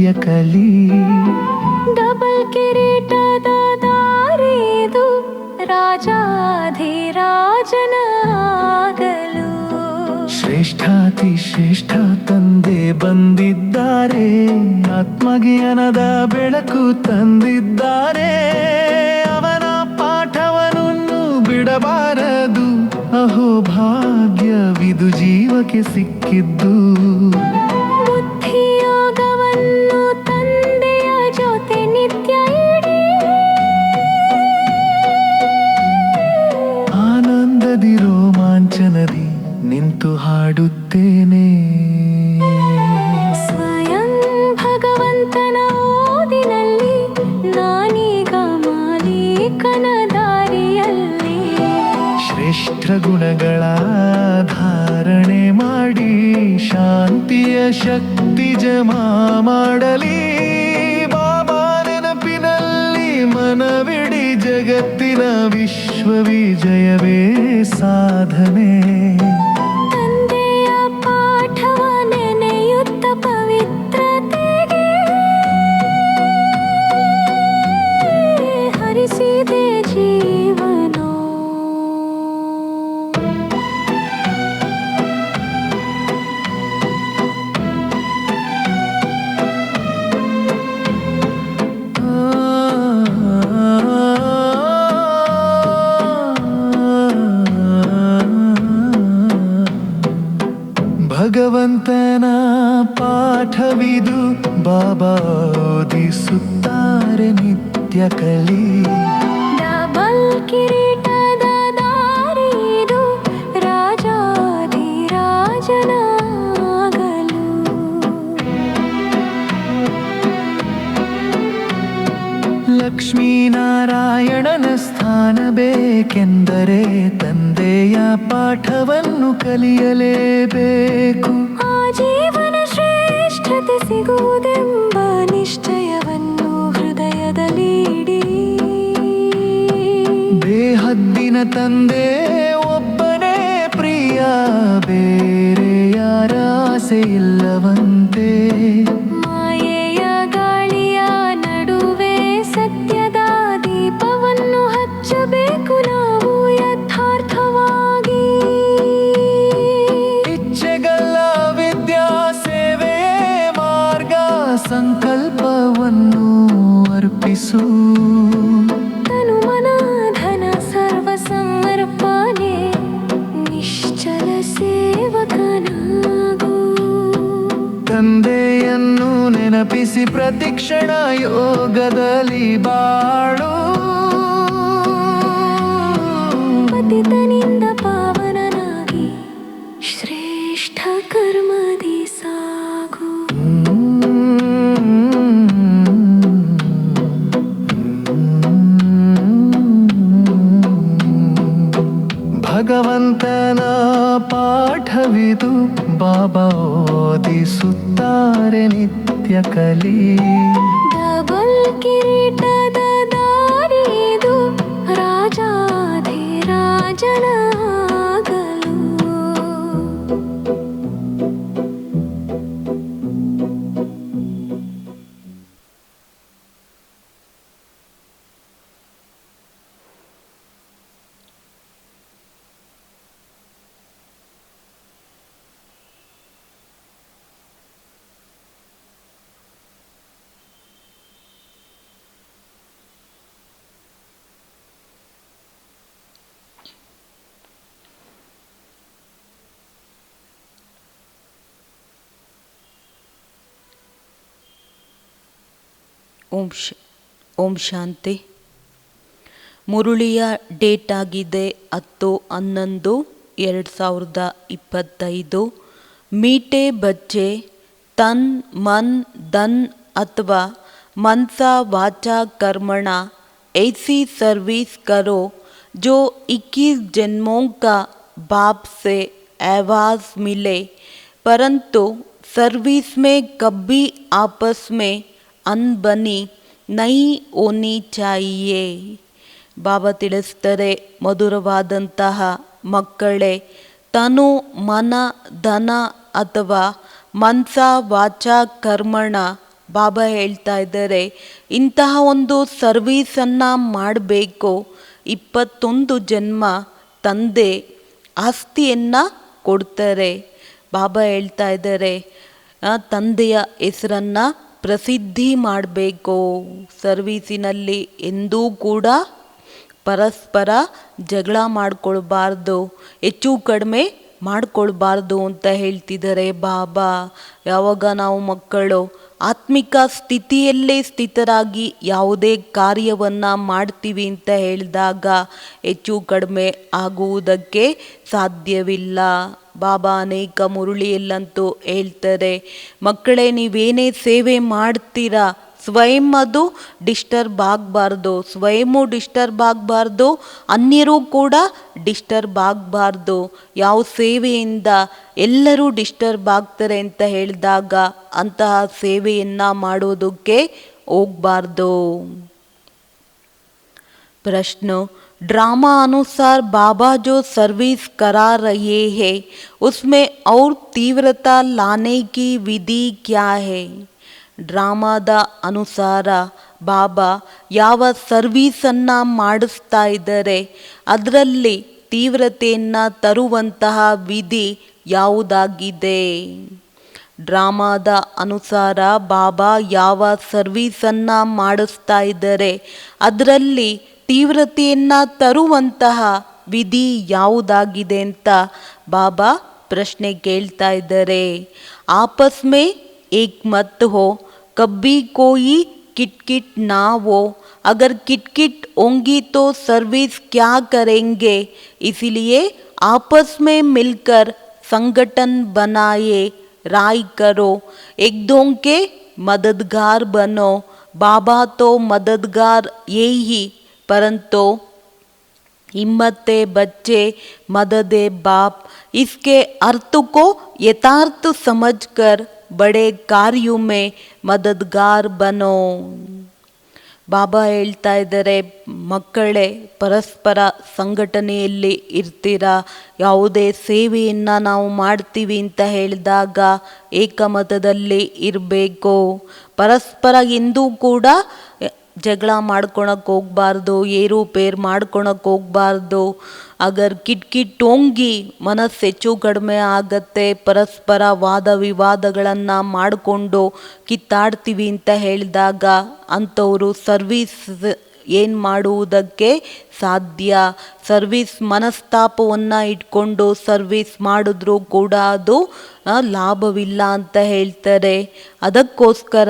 ನಿತ್ಯ ಕಲಿ. ಡಬಲ್ ಕಿರೀಟದ ದಾರಿದು ರಾಜಾಧಿರಾಜನಾಗಲು. ಶ್ರೇಷ್ಠಾತಿ ಶ್ರೇಷ್ಠ ತಂದೆ ಬಂದಿದ್ದಾರೆ, ಆತ್ಮಜ್ಞಾನದ ಬೆಳಕು ತಂದಿದ್ದಾರೆ. ಅವನ ಪಾಠವನ್ನು ಬಿಡಬಾರದು, ಅಹೋ ಭಾಗ್ಯವಿದು ಜೀವಕ್ಕೆ ಸಿಕ್ಕಿದ್ದು. ಬುದ್ಧಿಯೋಗವನ್ನು ತಂದೆಯ ಜೊತೆ ನಿತ್ಯ ಇಡಿ, ಆನಂದದಿ ರೋಮಾಂಚನದಿ ನಿಂತು ಹಾಡುತ್ತೇನೆ. ಸ್ವಯಂ ಭಗವಂತನ ಓದಿನಲ್ಲಿ ನಾನೀಗ ಮಾಲೀಕನ ದಾರಿಯಲ್ಲಿ. ಶ್ರೇಷ್ಠ ಗುಣಗಳ ಧಾರಣೆ ಮಾಡಿ ಶಾಂತಿಯ ಶಕ್ತಿ ಜಮಾ ಮಾಡಲಿ. ಬಾಬಾ ನೆನಪಿನಲ್ಲಿ ಮನವಿಡಿ, ಜಗತ್ತಿನ ವಿಶ್ವವಿಜಯವೇ ಸಾಧನೆ. ತಂದೆಯ ಪಾಠವ ನೆನೆಯುತ್ತ ಪವಿತ್ರತೆಗೆ ಹರಿಸಿದೆ ಜೀವನ. ಭಗವಂತನ ಪಾಠವಿದು ಬಾಬಾ ಓದಿಸುತ್ತಾರೆ ನಿತ್ಯ ಕಲಿ. ಡಬಲ್ ಕಿರೀಟದ ದಾರಿದು ರಾಜಾಧಿರಾಜನಾಗಲು. ಲಕ್ಷ್ಮೀನಾರಾಯಣನ ಸ್ಥಾನ ಬೇಕೆಂದರೆ ತಂದೆಯ ಪಾಠವನ್ನು ಕಲಿಯಲೇಬೇಕು. ಆ ಜೀವನ ಶ್ರೇಷ್ಠತೆ ಸಿಗುವುದೆಂಬ ನಿಶ್ಚಯವನ್ನು ಹೃದಯದಲ್ಲಿಡಿ. ಬೇಹದ್ದಿನ ತಂದೆ ಒಬ್ಬನೇ ಪ್ರಿಯ, ಬೇರೆ ಯಾರ ಆಸೆ ಇಲ್ಲವಂತೆ. ಮಾಯೆಯ ಗಾಳಿಯ ನಡುವೆ ಸತ್ಯದ ದೀಪವನ್ನು ಹಚ್ಚಬೇಕು ನಾವು ಯಥಾರ್ಥವಾಗಿ. ಇಚ್ಛೆಗಲ್ಲ ವಿದ್ಯಾ ಸೇವೆಯೇ ಮಾರ್ಗ, ಸಂಕಲ್ಪವನ್ನು ಅರ್ಪಿಸು. ತನು ಮನ ಧನ ಸರ್ವ ಸಮರ್ಪಣೆ, ನಿಶ್ಚಲ ಸೇವಕನಾಗು. ತಂದೆಯನ್ನು ನೆನಪಿಸಿ ಪ್ರತಿಕ್ಷಣ ಯೋಗದಲ್ಲಿ ಬಾಳು. ಪತಿತನಿಂದ ಪಾವನನಾಗಿ ಶ್ರೇಷ್ಠ ಕರ್ಮದಿ ಸಾಗು. ಭಗವಂತನ ಪಾಠವಿದು ಬಾಬಾ ಓದಿಸುತ್ತಾರೆ ನಿತ್ಯ ಕಲಿ. ಡಬಲ್ ಕಿರೀಟದ ದಾರಿದು ರಾಜಾಧಿರಾಜನಾಗಲು. ಓಂ ಶಾಂತಿ. ಮುರುಳಿಯ ಡೇಟ್ ಆಗಿದೆ 10-11-2025. ಮೀಟೆ ಬಚ್ಚೆ ತನ್ ಮನ್ ಧನ್ ಅಥವಾ मनसा वाचा कर्मणा ऐसी सर्विस करो जो 21 जन्मों का बाप से आवाज़ मिले, परंतु सर्विस में कभी आपस में अनबनी नहीं होनी चाहिए. ಬಾಬಾ ತಿಳಿಸ್ತಾರೆ, ಮಧುರವಾದಂತಹ ಮಕ್ಕಳೇ, ತನು ಮನ ಧನ ಅಥವಾ ಮನ್ಸ ವಾಚ ಕರ್ಮಣ ಬಾಬಾ ಹೇಳ್ತಾ ಇದ್ದಾರೆ, ಇಂತಹ ಒಂದು ಸರ್ವೀಸನ್ನು ಮಾಡಬೇಕು. 21 ಜನ್ಮ ತಂದೆ ಆಸ್ತಿಯನ್ನು ಕೊಡ್ತಾರೆ. ಬಾಬಾ ಹೇಳ್ತಾ ಇದ್ದಾರೆ, ತಂದೆಯ ಹೆಸರನ್ನು ಪ್ರಸಿದ್ಧಿ ಮಾಡಬೇಕು. ಸರ್ವೀಸಿನಲ್ಲಿ ಎಂದೂ ಕೂಡ ಪರಸ್ಪರ ಜಗಳ ಮಾಡ್ಕೊಳ್ಬಾರ್ದು, ಹೆಚ್ಚು ಕಡಿಮೆ ಮಾಡ್ಕೊಳ್ಬಾರ್ದು ಅಂತ ಹೇಳ್ತಿದ್ದಾರೆ ಬಾಬಾ. ಯಾವಾಗ ನಾವು ಮಕ್ಕಳು ಆತ್ಮಿಕ ಸ್ಥಿತಿಯಲ್ಲೇ ಸ್ಥಿತರಾಗಿ ಯಾವುದೇ ಕಾರ್ಯವನ್ನು ಮಾಡ್ತೀವಿ ಅಂತ ಹೇಳಿದಾಗ ಹೆಚ್ಚು ಕಡಿಮೆ ಆಗುವುದಕ್ಕೆ ಸಾಧ್ಯವಿಲ್ಲ. ಬಾಬಾ ಅನೇಕ ಮುರುಳಿಯಲ್ಲಂತೂ ಹೇಳ್ತಾರೆ, ಮಕ್ಕಳೇ ನೀವೇನೇ ಸೇವೆ ಮಾಡ್ತೀರಾ ಸ್ವಯಂ ಅದು ಡಿಸ್ಟರ್ಬ್ ಆಗಬಾರ್ದು, ಸ್ವಯಂ ಡಿಸ್ಟರ್ಬ್ ಆಗಬಾರ್ದು, ಅನ್ಯರೂ ಕೂಡ ಡಿಸ್ಟರ್ಬ್ ಆಗಬಾರ್ದು. ಯಾವ ಸೇವೆಯಿಂದ ಎಲ್ಲರೂ ಡಿಸ್ಟರ್ಬ್ ಆಗ್ತಾರೆ ಅಂತ ಹೇಳಿದಾಗ ಅಂತಹ ಸೇವೆಯನ್ನು ಮಾಡೋದಕ್ಕೆ ಹೋಗಬಾರ್ದು. प्रश्न, ड्रामा अनुसार बाबा जो सर्विस करा रहे हैं उसमें और तीव्रता लाने की विधि क्या है? ಡ್ರಾಮಾದ ಅನುಸಾರ ಬಾಬಾ ಯಾವ ಸರ್ವೀಸನ್ನು ಮಾಡಿಸ್ತಾ ಇದ್ದಾರೆ ಅದರಲ್ಲಿ ತೀವ್ರತೆಯನ್ನು ತರುವಂತಹ ವಿಧಿ ಯಾವುದಾಗಿದೆ? ಡ್ರಾಮಾದ ಅನುಸಾರ ಬಾಬಾ ಯಾವ ಸರ್ವೀಸನ್ನು ಮಾಡಿಸ್ತಾ ಇದ್ದಾರೆ ಅದರಲ್ಲಿ ತೀವ್ರತೆಯನ್ನು ತರುವಂತಹ ವಿಧಿ ಯಾವುದಾಗಿದೆ ಅಂತ ಬಾಬಾ ಪ್ರಶ್ನೆ ಕೇಳ್ತಾ ಇದ್ದಾರೆ. ಆಪಸ್ ಮೇ ಏಕ್ ಮತ್ ಹೋ, ಕಬ್ಬಿ ಕೋಯಿ किट ना हो, अगर किट होंगी तो सर्विस क्या करेंगे? इसलिए आपस में मिलकर संगठन बनाए, राय करो, एक दो के मददगार बनो. बाबा तो मददगार यही, परंतु हिम्मते बच्चे मददे बाप, इसके अर्थ को यथार्थ समझकर बड़े कार्यों में मददगार बनो. ಬಾಬಾ ಹೇಳ್ತಾ ಇದ್ದಾರೆ, ಮಕ್ಕಳೇ ಪರಸ್ಪರ ಸಂಘಟನೆಯಲ್ಲಿ ಇರ್ತೀರಾ, ಯಾವುದೇ ಸೇವೆಯನ್ನು ನಾವು ಮಾಡ್ತೀವಿ ಅಂತ ಹೇಳಿದಾಗ ಏಕಮತದಲ್ಲಿ ಇರಬೇಕು. ಪರಸ್ಪರ ಎಂದೂ ಕೂಡ ಜಗಳ ಮಾಡ್ಕೊಳಕ್ಕೆ ಹೋಗ್ಬಾರ್ದು, ಏರುಪೇರು ಮಾಡ್ಕೊಳಕ್ಕೆ ಹೋಗ್ಬಾರ್ದು. ಅಗರ್ ಕಿಟ್ ಹೋಂಗಿ ಮನಸ್ಸು ಹೆಚ್ಚು ಕಡಿಮೆ ಆಗತ್ತೆ. ಪರಸ್ಪರ ವಾದ ವಿವಾದಗಳನ್ನು ಮಾಡಿಕೊಂಡು ಕಿತ್ತಾಡ್ತೀವಿ ಅಂತ ಹೇಳಿದಾಗ ಅಂಥವರು ಸರ್ವೀಸ್ ಏನು ಮಾಡುವುದಕ್ಕೆ ಸಾಧ್ಯ? ಸರ್ವೀಸ್ ಮನಸ್ತಾಪವನ್ನು ಇಟ್ಕೊಂಡು ಸರ್ವೀಸ್ ಮಾಡಿದ್ರೂ ಕೂಡ ಅದು ಲಾಭವಿಲ್ಲ ಅಂತ ಹೇಳ್ತಾರೆ. ಅದಕ್ಕೋಸ್ಕರ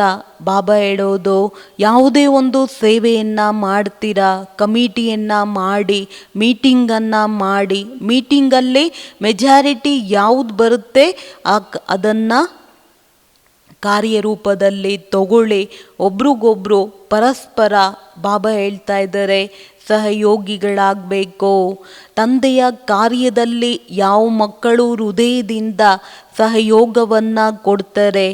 ಬಾಬಾ ಹೇಳೋದು, ಯಾವುದೇ ಒಂದು ಸೇವೆಯನ್ನು ಮಾಡ್ತೀರಾ ಕಮಿಟಿಯನ್ನು ಮಾಡಿ, ಮೀಟಿಂಗನ್ನು ಮಾಡಿ, ಮೀಟಿಂಗಲ್ಲಿ ಮೆಜಾರಿಟಿ ಯಾವುದು ಬರುತ್ತೆ ಅದನ್ನು ಕಾರ್ಯರೂಪದಲ್ಲಿ ತಗೊಳ್ಳಿ. ಒಬ್ರಿಗೊಬ್ರು ಪರಸ್ಪರ ಬಾಬಾ ಹೇಳ್ತಾ ಇದ್ದಾರೆ ಸಹಯೋಗಿಗಳಾಗಬೇಕು. ತಂದೆಯ ಕಾರ್ಯದಲ್ಲಿ ಯಾವ ಮಕ್ಕಳು ಹೃದಯದಿಂದ ಸಹಯೋಗವನ್ನು ಕೊಡ್ತಾರೆ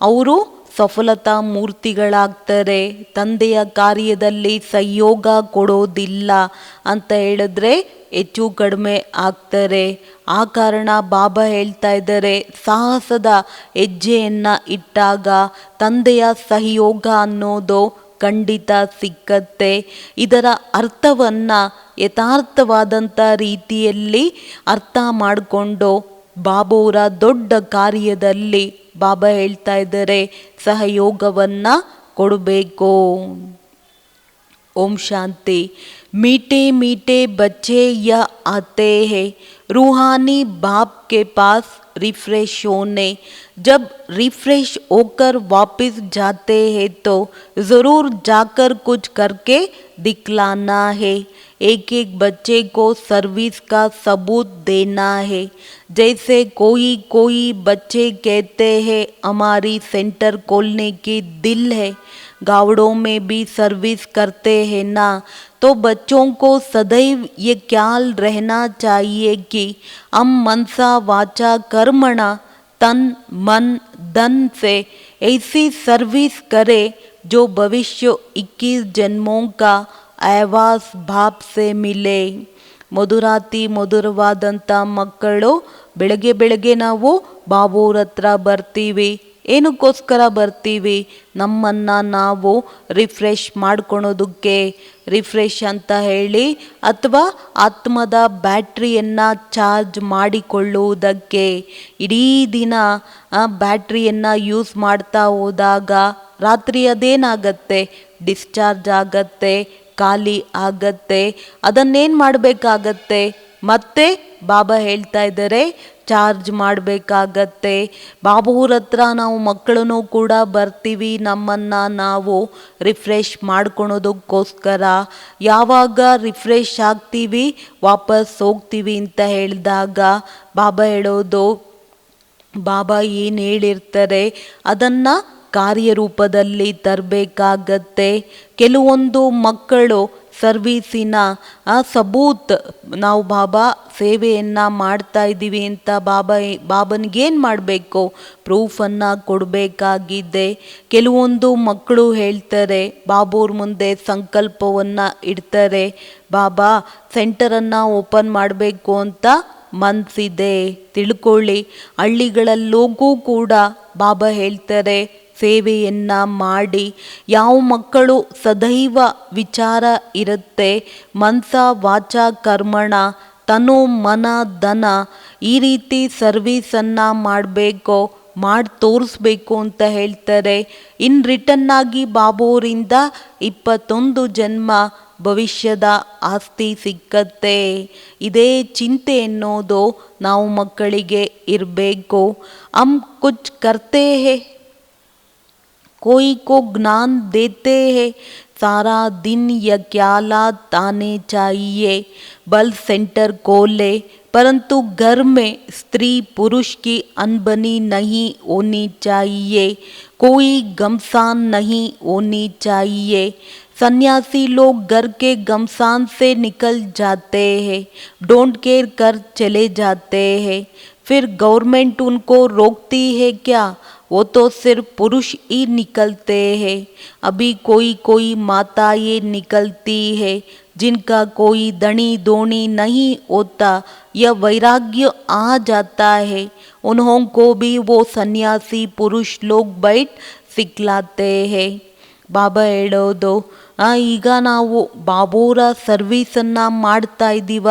ಅವರು ಸಫಲತಾ ಮೂರ್ತಿಗಳಾಗ್ತಾರೆ. ತಂದೆಯ ಕಾರ್ಯದಲ್ಲಿ ಸಹಯೋಗ ಕೊಡೋದಿಲ್ಲ ಅಂತ ಹೇಳಿದ್ರೆ ಹೆಚ್ಚು ಕಡಿಮೆ ಆಗ್ತಾರೆ. ಆ ಕಾರಣ ಬಾಬಾ ಹೇಳ್ತಾ ಇದ್ದಾರೆ, ಸಾಹಸದ ಹೆಜ್ಜೆಯನ್ನು ಇಟ್ಟಾಗ ತಂದೆಯ ಸಹಯೋಗ ಅನ್ನೋದು ಖಂಡಿತ ಸಿಕ್ಕತ್ತೆ. ಇದರ ಅರ್ಥವನ್ನು ಯಥಾರ್ಥವಾದಂಥ ರೀತಿಯಲ್ಲಿ ಅರ್ಥ ಮಾಡಿಕೊಂಡು ಬಾಬೋರ ದೊಡ್ಡ ಕಾರ್ಯದಲ್ಲಿ ಬಾಬಾ ಹೇಳ್ತಾ ಇದ್ದಾರೆ ಸಹಯೋಗವನ್ನು ಕೊಡಬೇಕು. ಓಂ ಶಾಂತಿ. मीठे मीठे बच्चे यह आते हैं रूहानी बाप के पास रिफ्रेश होने. जब रिफ्रेश होकर वापस जाते हैं तो ज़रूर जाकर कुछ करके दिखलाना है. एक एक बच्चे को सर्विस का सबूत देना है. जैसे कोई बच्चे कहते हैं हमारी सेंटर खोलने की दिल है, गावड़ों में भी सर्विस करते हैं ना, तो बच्चों को सदैव ये ख्याल रहना चाहिए कि हम मनसा वाचा कर्मणा तन मन धन से ऐसी सर्विस करें जो भविष्य 21 जन्मों का आवास भाप से मिले. ಮಧುರಾತಿ ಮಧುರವಾದಂಥ ಮಕ್ಕಳು, ಬೆಳಗ್ಗೆ ನಾವು ಬಾಬೋರ ಹತ್ರ ಬರ್ತೀವಿ. ಏನಕ್ಕೋಸ್ಕರ ಬರ್ತೀವಿ? ನಮ್ಮನ್ನು ನಾವು ರಿಫ್ರೆಶ್ ಮಾಡ್ಕೊಳೋದಕ್ಕೆ, ರಿಫ್ರೆಶ್ ಅಂತ ಹೇಳಿ, ಅಥವಾ ಆತ್ಮದ ಬ್ಯಾಟ್ರಿಯನ್ನು ಚಾರ್ಜ್ ಮಾಡಿಕೊಳ್ಳುವುದಕ್ಕೆ. ಇಡೀ ದಿನ ಬ್ಯಾಟ್ರಿಯನ್ನು ಯೂಸ್ ಮಾಡ್ತಾ ಹೋದಾಗ ರಾತ್ರಿ ಅದೇನಾಗತ್ತೆ? ಡಿಸ್ಚಾರ್ಜ್ ಆಗತ್ತೆ, ಖಾಲಿ ಆಗತ್ತೆ. ಅದನ್ನೇನು ಮಾಡಬೇಕಾಗತ್ತೆ? ಮತ್ತೆ ಬಾಬಾ ಹೇಳ್ತಾ ಇದ್ದಾರೆ, ಚಾರ್ಜ್ ಮಾಡಬೇಕಾಗತ್ತೆ. ಬಾಬೂರ ಹತ್ರ ನಾವು ಮಕ್ಕಳನ್ನು ಕೂಡ ಬರ್ತೀವಿ, ನಮ್ಮನ್ನು ನಾವು ರಿಫ್ರೆಶ್ ಮಾಡ್ಕೊಳೋದಕ್ಕೋಸ್ಕರ. ಯಾವಾಗ ರಿಫ್ರೆಶ್ ಆಗ್ತೀವಿ, ವಾಪಸ್ ಹೋಗ್ತೀವಿ ಅಂತ ಹೇಳಿದಾಗ ಬಾಬಾ ಹೇಳೋದು, ಬಾಬಾ ಏನು ಹೇಳಿರ್ತಾರೆ ಅದನ್ನು ಕಾರ್ಯರೂಪದಲ್ಲಿ ತರಬೇಕಾಗತ್ತೆ. ಕೆಲವೊಂದು ಮಕ್ಕಳು ಸರ್ವೀಸಿನ ಸಬೂತ್, ನಾವು ಬಾಬಾ ಸೇವೆಯನ್ನು ಮಾಡ್ತಾ ಇದ್ದೀವಿ ಅಂತ ಬಾಬನಿಗೇನು ಮಾಡಬೇಕು? ಪ್ರೂಫನ್ನು ಕೊಡಬೇಕಾಗಿದೆ. ಕೆಲವೊಂದು ಮಕ್ಕಳು ಹೇಳ್ತಾರೆ, ಬಾಬೂರ್ ಮುಂದೆ ಸಂಕಲ್ಪವನ್ನು ಇಡ್ತಾರೆ, ಬಾಬಾ ಸೆಂಟರನ್ನು ಓಪನ್ ಮಾಡಬೇಕು ಅಂತ ಮನಸ್ಸಿದೆ, ತಿಳ್ಕೊಳ್ಳಿ. ಹಳ್ಳಿಗಳಲ್ಲೋಗೂ ಕೂಡ ಬಾಬಾ ಹೇಳ್ತಾರೆ, ಸೇವೆಯನ್ನು ಮಾಡಿ. ಯಾವ ಮಕ್ಕಳು ಸದೈವ ವಿಚಾರ ಇರುತ್ತೆ, ಮನಸ ವಾಚ ಕರ್ಮಣ, ತನು ಮನ ಧನ, ಈ ರೀತಿ ಸರ್ವೀಸನ್ನು ಮಾಡಬೇಕು, ಮಾಡಿ ತೋರಿಸ್ಬೇಕು ಅಂತ ಹೇಳ್ತಾರೆ. ಇನ್ ರಿಟರ್ನ್ ಆಗಿ ಬಾಬೋರಿಂದ 21 ಜನ್ಮ ಭವಿಷ್ಯದ ಆಸ್ತಿ ಸಿಕ್ಕತ್ತೆ. ಇದೇ ಚಿಂತೆ ಎನ್ನೋದು ನಾವು ಮಕ್ಕಳಿಗೆ ಇರಬೇಕು. ಹಮ್ ಕುಚ್ ಕರ್ತೆ ಹೇ, कोई को ज्ञान देते हैं, सारा दिन यह ख्यालात आने चाहिए, बल सेंटर खोले, परंतु घर में स्त्री पुरुष की अनबनी नहीं होनी चाहिए, कोई घमसान नहीं होनी चाहिए. सन्यासी लोग घर के घमसान से निकल जाते हैं, डोंट केयर कर चले जाते हैं, फिर गवर्नमेंट उनको रोकती है क्या? वो तो सिर्फ पुरुष ही निकलते हैं. अभी कोई कोई माताएं निकलती है जिनका कोई धनी धोनी नहीं होता, यह वैराग्य आ जाता है. उन्हों को भी वो सन्यासी पुरुष लोग बैठ सिखलाते हैं. ಬಾಬಾ ಹೇಳೋದು, ಈಗ ನಾವು ಬಾಬೋರ ಸರ್ವೀಸನ್ನು ಮಾಡ್ತಾ ಇದ್ದೀವ,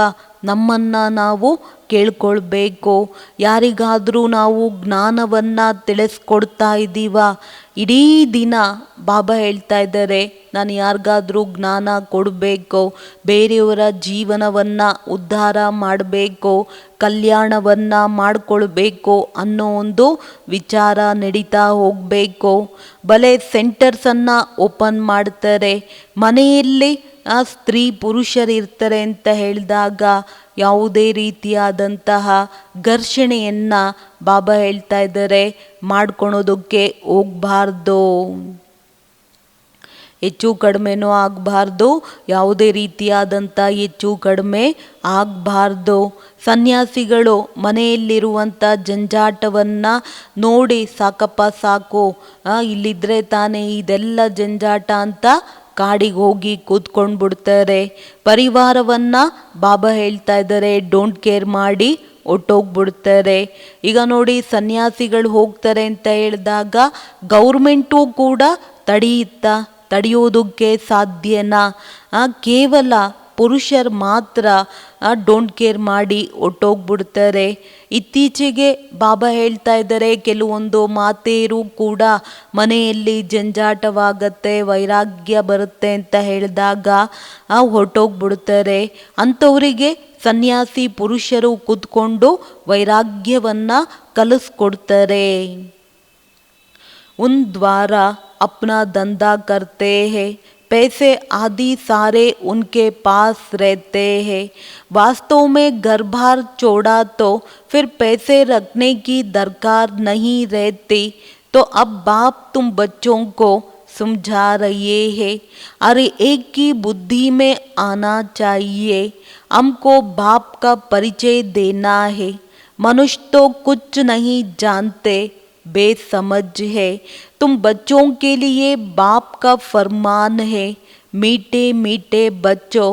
ನಮ್ಮನ್ನು ನಾವು ಕೇಳ್ಕೊಳ್ಬೇಕು. ಯಾರಿಗಾದರೂ ನಾವು ಜ್ಞಾನವನ್ನು ತಿಳಿಸ್ಕೊಡ್ತಾ ಇದ್ದೀವ. ಇಡೀ ದಿನ ಬಾಬಾ ಹೇಳ್ತಾ ಇದ್ದಾರೆ, ನಾನು ಯಾರಿಗಾದರೂ ಜ್ಞಾನ ಕೊಡಬೇಕು, ಬೇರೆಯವರ ಜೀವನವನ್ನು ಉದ್ಧಾರ ಮಾಡಬೇಕು, ಕಲ್ಯಾಣವನ್ನು ಮಾಡಿಕೊಳ್ಬೇಕು ಅನ್ನೋ ಒಂದು ವಿಚಾರ ನಡೀತಾ ಹೋಗಬೇಕು. ಭಲೆ ಸೆಂಟರ್ಸನ್ನು ಓಪನ್ ಮಾಡ್ತಾರೆ, ಮನೆಯಲ್ಲಿ ಸ್ತ್ರೀ ಪುರುಷರಿರ್ತಾರೆ ಅಂತ ಹೇಳಿದಾಗ ಯಾವುದೇ ರೀತಿಯಾದಂತಹ ಘರ್ಷಣೆಯನ್ನು ಬಾಬಾ ಹೇಳ್ತಾ ಇದ್ದಾರೆ ಮಾಡ್ಕೊಳೋದಕ್ಕೆ ಹೋಗಬಾರ್ದು. ಹೆಚ್ಚು ಕಡಿಮೆನೂ ಆಗಬಾರ್ದು, ಯಾವುದೇ ರೀತಿಯಾದಂಥ ಹೆಚ್ಚು ಕಡಿಮೆ ಆಗಬಾರ್ದು. ಸನ್ಯಾಸಿಗಳು ಮನೆಯಲ್ಲಿರುವಂಥ ಜಂಜಾಟವನ್ನು ನೋಡಿ ಸಾಕಪ್ಪ ಸಾಕು, ಇಲ್ಲಿದ್ದರೆ ತಾನೇ ಇದೆಲ್ಲ ಜಂಜಾಟ ಅಂತ ಕಾಡಿಗೆ ಹೋಗಿ ಕೂತ್ಕೊಂಡು ಬಿಡ್ತಾರೆ. ಪರಿವಾರವನ್ನು ಬಾಬಾ ಹೇಳ್ತಾ ಇದ್ದಾರೆ ಡೋಂಟ್ ಕೇರ್ ಮಾಡಿ ಒಟ್ಟೋಗ್ಬಿಡ್ತಾರೆ. ಈಗ ನೋಡಿ, ಸನ್ಯಾಸಿಗಳು ಹೋಗ್ತಾರೆ ಅಂತ ಹೇಳಿದಾಗ ಗೌರ್ಮೆಂಟು ಕೂಡ ತಡೆಯೋದಕ್ಕೆ ಸಾಧ್ಯನಾ? ಕೇವಲ ಪುರುಷರು ಮಾತ್ರ ಡೋಂಟ್ ಕೇರ್ ಮಾಡಿ ಒಟ್ಟೋಗ್ಬಿಡ್ತಾರೆ. ಇತ್ತೀಚೆಗೆ ಬಾಬಾ ಹೇಳ್ತಾ ಇದ್ದಾರೆ, ಕೆಲವೊಂದು ಮಾತೆಯರು ಕೂಡ ಮನೆಯಲ್ಲಿ ಜಂಜಾಟವಾಗತ್ತೆ, ವೈರಾಗ್ಯ ಬರುತ್ತೆ ಅಂತ ಹೇಳಿದಾಗ ಹೊರಟೋಗ್ಬಿಡ್ತಾರೆ. ಅಂಥವರಿಗೆ ಸನ್ಯಾಸಿ ಪುರುಷರು ಕೂತ್ಕೊಂಡು ವೈರಾಗ್ಯವನ್ನು ಕಲಿಸ್ಕೊಡ್ತಾರೆ. उन द्वारा अपना धंधा करते हैं, पैसे आदि सारे उनके पास रहते हैं. वास्तव में घर बार छोड़ा तो फिर पैसे रखने की दरकार नहीं रहती. तो अब बाप तुम बच्चों को समझा रहे हैं, अरे एक की बुद्धि में आना चाहिए, हमको बाप का परिचय देना है. मनुष्य तो कुछ नहीं जानते, बेसमझ है. तुम बच्चों के लिए बाप का फरमान है, मीठे मीठे बच्चों,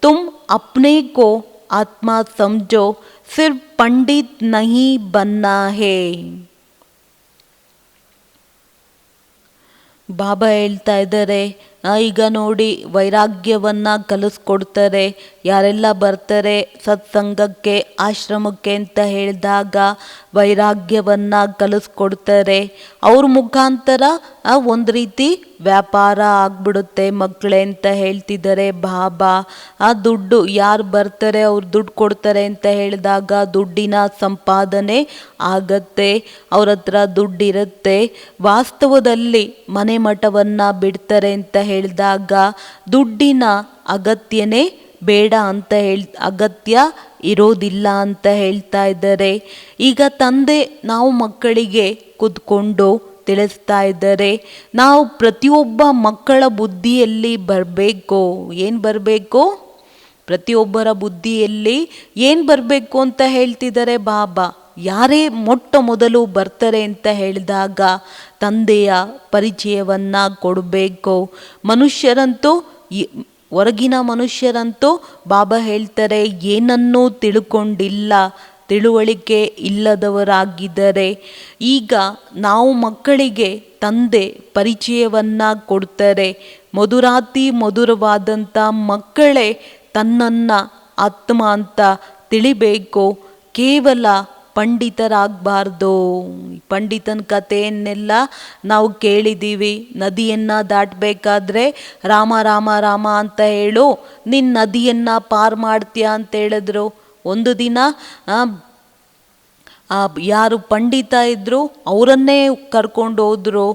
तुम अपने को आत्मा समझो, सिर्फ पंडित नहीं बनना है. ಬಾಬಾ ಹೇಳ್ತಾ ಇದ್ದಾರೆ, ಈಗ ನೋಡಿ ವೈರಾಗ್ಯವನ್ನು ಕಲಿಸ್ಕೊಡ್ತಾರೆ. ಯಾರೆಲ್ಲ ಬರ್ತಾರೆ ಸತ್ಸಂಗಕ್ಕೆ ಆಶ್ರಮಕ್ಕೆ ಅಂತ ಹೇಳಿದಾಗ ವೈರಾಗ್ಯವನ್ನು ಕಲಿಸ್ಕೊಡ್ತಾರೆ. ಅವ್ರ ಮುಖಾಂತರ ಒಂದು ರೀತಿ ವ್ಯಾಪಾರ ಆಗ್ಬಿಡುತ್ತೆ ಮಕ್ಕಳೇ ಅಂತ ಹೇಳ್ತಿದ್ದಾರೆ ಬಾಬಾ. ಆ ದುಡ್ಡು ಯಾರು ಬರ್ತಾರೆ ಅವ್ರು ದುಡ್ಡು ಕೊಡ್ತಾರೆ ಅಂತ ಹೇಳಿದಾಗ ದುಡ್ಡಿನ ಸಂಪಾದನೆ ಆಗತ್ತೆ, ಅವ್ರ ಹತ್ರ ದುಡ್ಡಿರುತ್ತೆ. ವಾಸ್ತವದಲ್ಲಿ ಮನೆ ಮಠವನ್ನು ಬಿಡ್ತಾರೆ ಅಂತ ಹೇಳಿದಾಗ ದುಡ್ಡಿನ ಅಗತ್ಯನೇ ಬೇಡ ಅಂತ ಅಗತ್ಯ ಇರೋದಿಲ್ಲ ಅಂತ ಹೇಳ್ತಾ ಇದ್ದಾರೆ. ಈಗ ತಂದೆ ನಾವು ಮಕ್ಕಳಿಗೆ ಕೂತ್ಕೊಂಡು ತಿಳಿಸ್ತಾ ಇದ್ದಾರೆ, ನಾವು ಪ್ರತಿಯೊಬ್ಬ ಮಕ್ಕಳ ಬುದ್ಧಿಯಲ್ಲಿ ಬರಬೇಕು. ಏನು ಬರಬೇಕು? ಪ್ರತಿಯೊಬ್ಬರ ಬುದ್ಧಿಯಲ್ಲಿ ಏನು ಬರಬೇಕು ಅಂತ ಹೇಳ್ತಿದ್ದಾರೆ ಬಾಬಾ. ಯಾರೇ ಮೊಟ್ಟ ಮೊದಲು ಬರ್ತಾರೆ ಅಂತ ಹೇಳಿದಾಗ ತಂದೆಯ ಪರಿಚಯವನ್ನು ಕೊಡಬೇಕು. ಮನುಷ್ಯರಂತೂ ಹೊರಗಿನ ಮನುಷ್ಯರಂತೂ ಬಾಬಾ ಹೇಳ್ತಾರೆ ಏನನ್ನೂ ತಿಳ್ಕೊಂಡಿಲ್ಲ, ತಿಳುವಳಿಕೆ ಇಲ್ಲದವರಾಗಿದ್ದಾರೆ. ಈಗ ನಾವು ಮಕ್ಕಳಿಗೆ ತಂದೆ ಪರಿಚಯವನ್ನು ಕೊಡ್ತಾರೆ. ಮಧುರಾತಿ ಮಧುರವಾದಂಥ ಮಕ್ಕಳೇ ತನ್ನನ್ನು ಆತ್ಮ ಅಂತ ತಿಳಿಬೇಕು. ಕೇವಲ ಪಂಡಿತರಾಗಬಾರ್ದು. ಪಂಡಿತನ ಕಥೆಯನ್ನೆಲ್ಲ ನಾವು ಕೇಳಿದ್ದೀವಿ. ನದಿಯನ್ನು ದಾಟಬೇಕಾದ್ರೆ ರಾಮ ರಾಮ ರಾಮ ಅಂತ ಹೇಳು, ನಿನ್ನ ನದಿಯನ್ನು ಪಾರು ಮಾಡ್ತೀಯ ಅಂತ ಹೇಳಿದ್ರು. ಒಂದು ದಿನ ಯಾರು ಪಂಡಿತ ಇದ್ದರು ಅವರನ್ನೇ ಕರ್ಕೊಂಡು ಹೋದರು.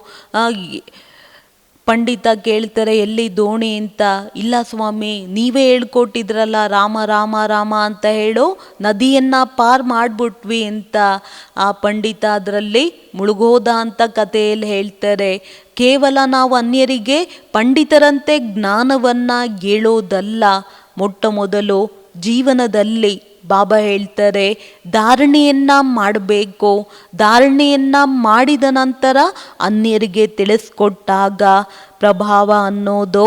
ಪಂಡಿತ ಕೇಳ್ತಾರೆ ಎಲ್ಲಿ ದೋಣಿ ಅಂತ. ಇಲ್ಲ ಸ್ವಾಮಿ, ನೀವೇ ಹೇಳ್ಕೊಟ್ಟಿದ್ರಲ್ಲ ರಾಮ ರಾಮ ರಾಮ ಅಂತ ಹೇಳು, ನದಿಯನ್ನು ಪಾರು ಮಾಡಿಬಿಟ್ವಿ ಅಂತ. ಆ ಪಂಡಿತ ಅದರಲ್ಲಿ ಮುಳುಗೋದ ಅಂತ ಕಥೆಯಲ್ಲಿ ಹೇಳ್ತಾರೆ. ಕೇವಲ ನಾವು ಅನ್ಯರಿಗೆ ಪಂಡಿತರಂತೆ ಜ್ಞಾನವನ್ನು ಹೇಳೋದಲ್ಲ, ಮೊಟ್ಟ ಮೊದಲು ಜೀವನದಲ್ಲಿ ಬಾಬಾ ಹೇಳ್ತಾರೆ ಧಾರಣೆಯನ್ನು ಮಾಡಬೇಕು. ಧಾರಣೆಯನ್ನು ಮಾಡಿದ ನಂತರ ಅನ್ಯರಿಗೆ ತಿಳಿಸ್ಕೊಟ್ಟಾಗ ಪ್ರಭಾವ ಅನ್ನೋದು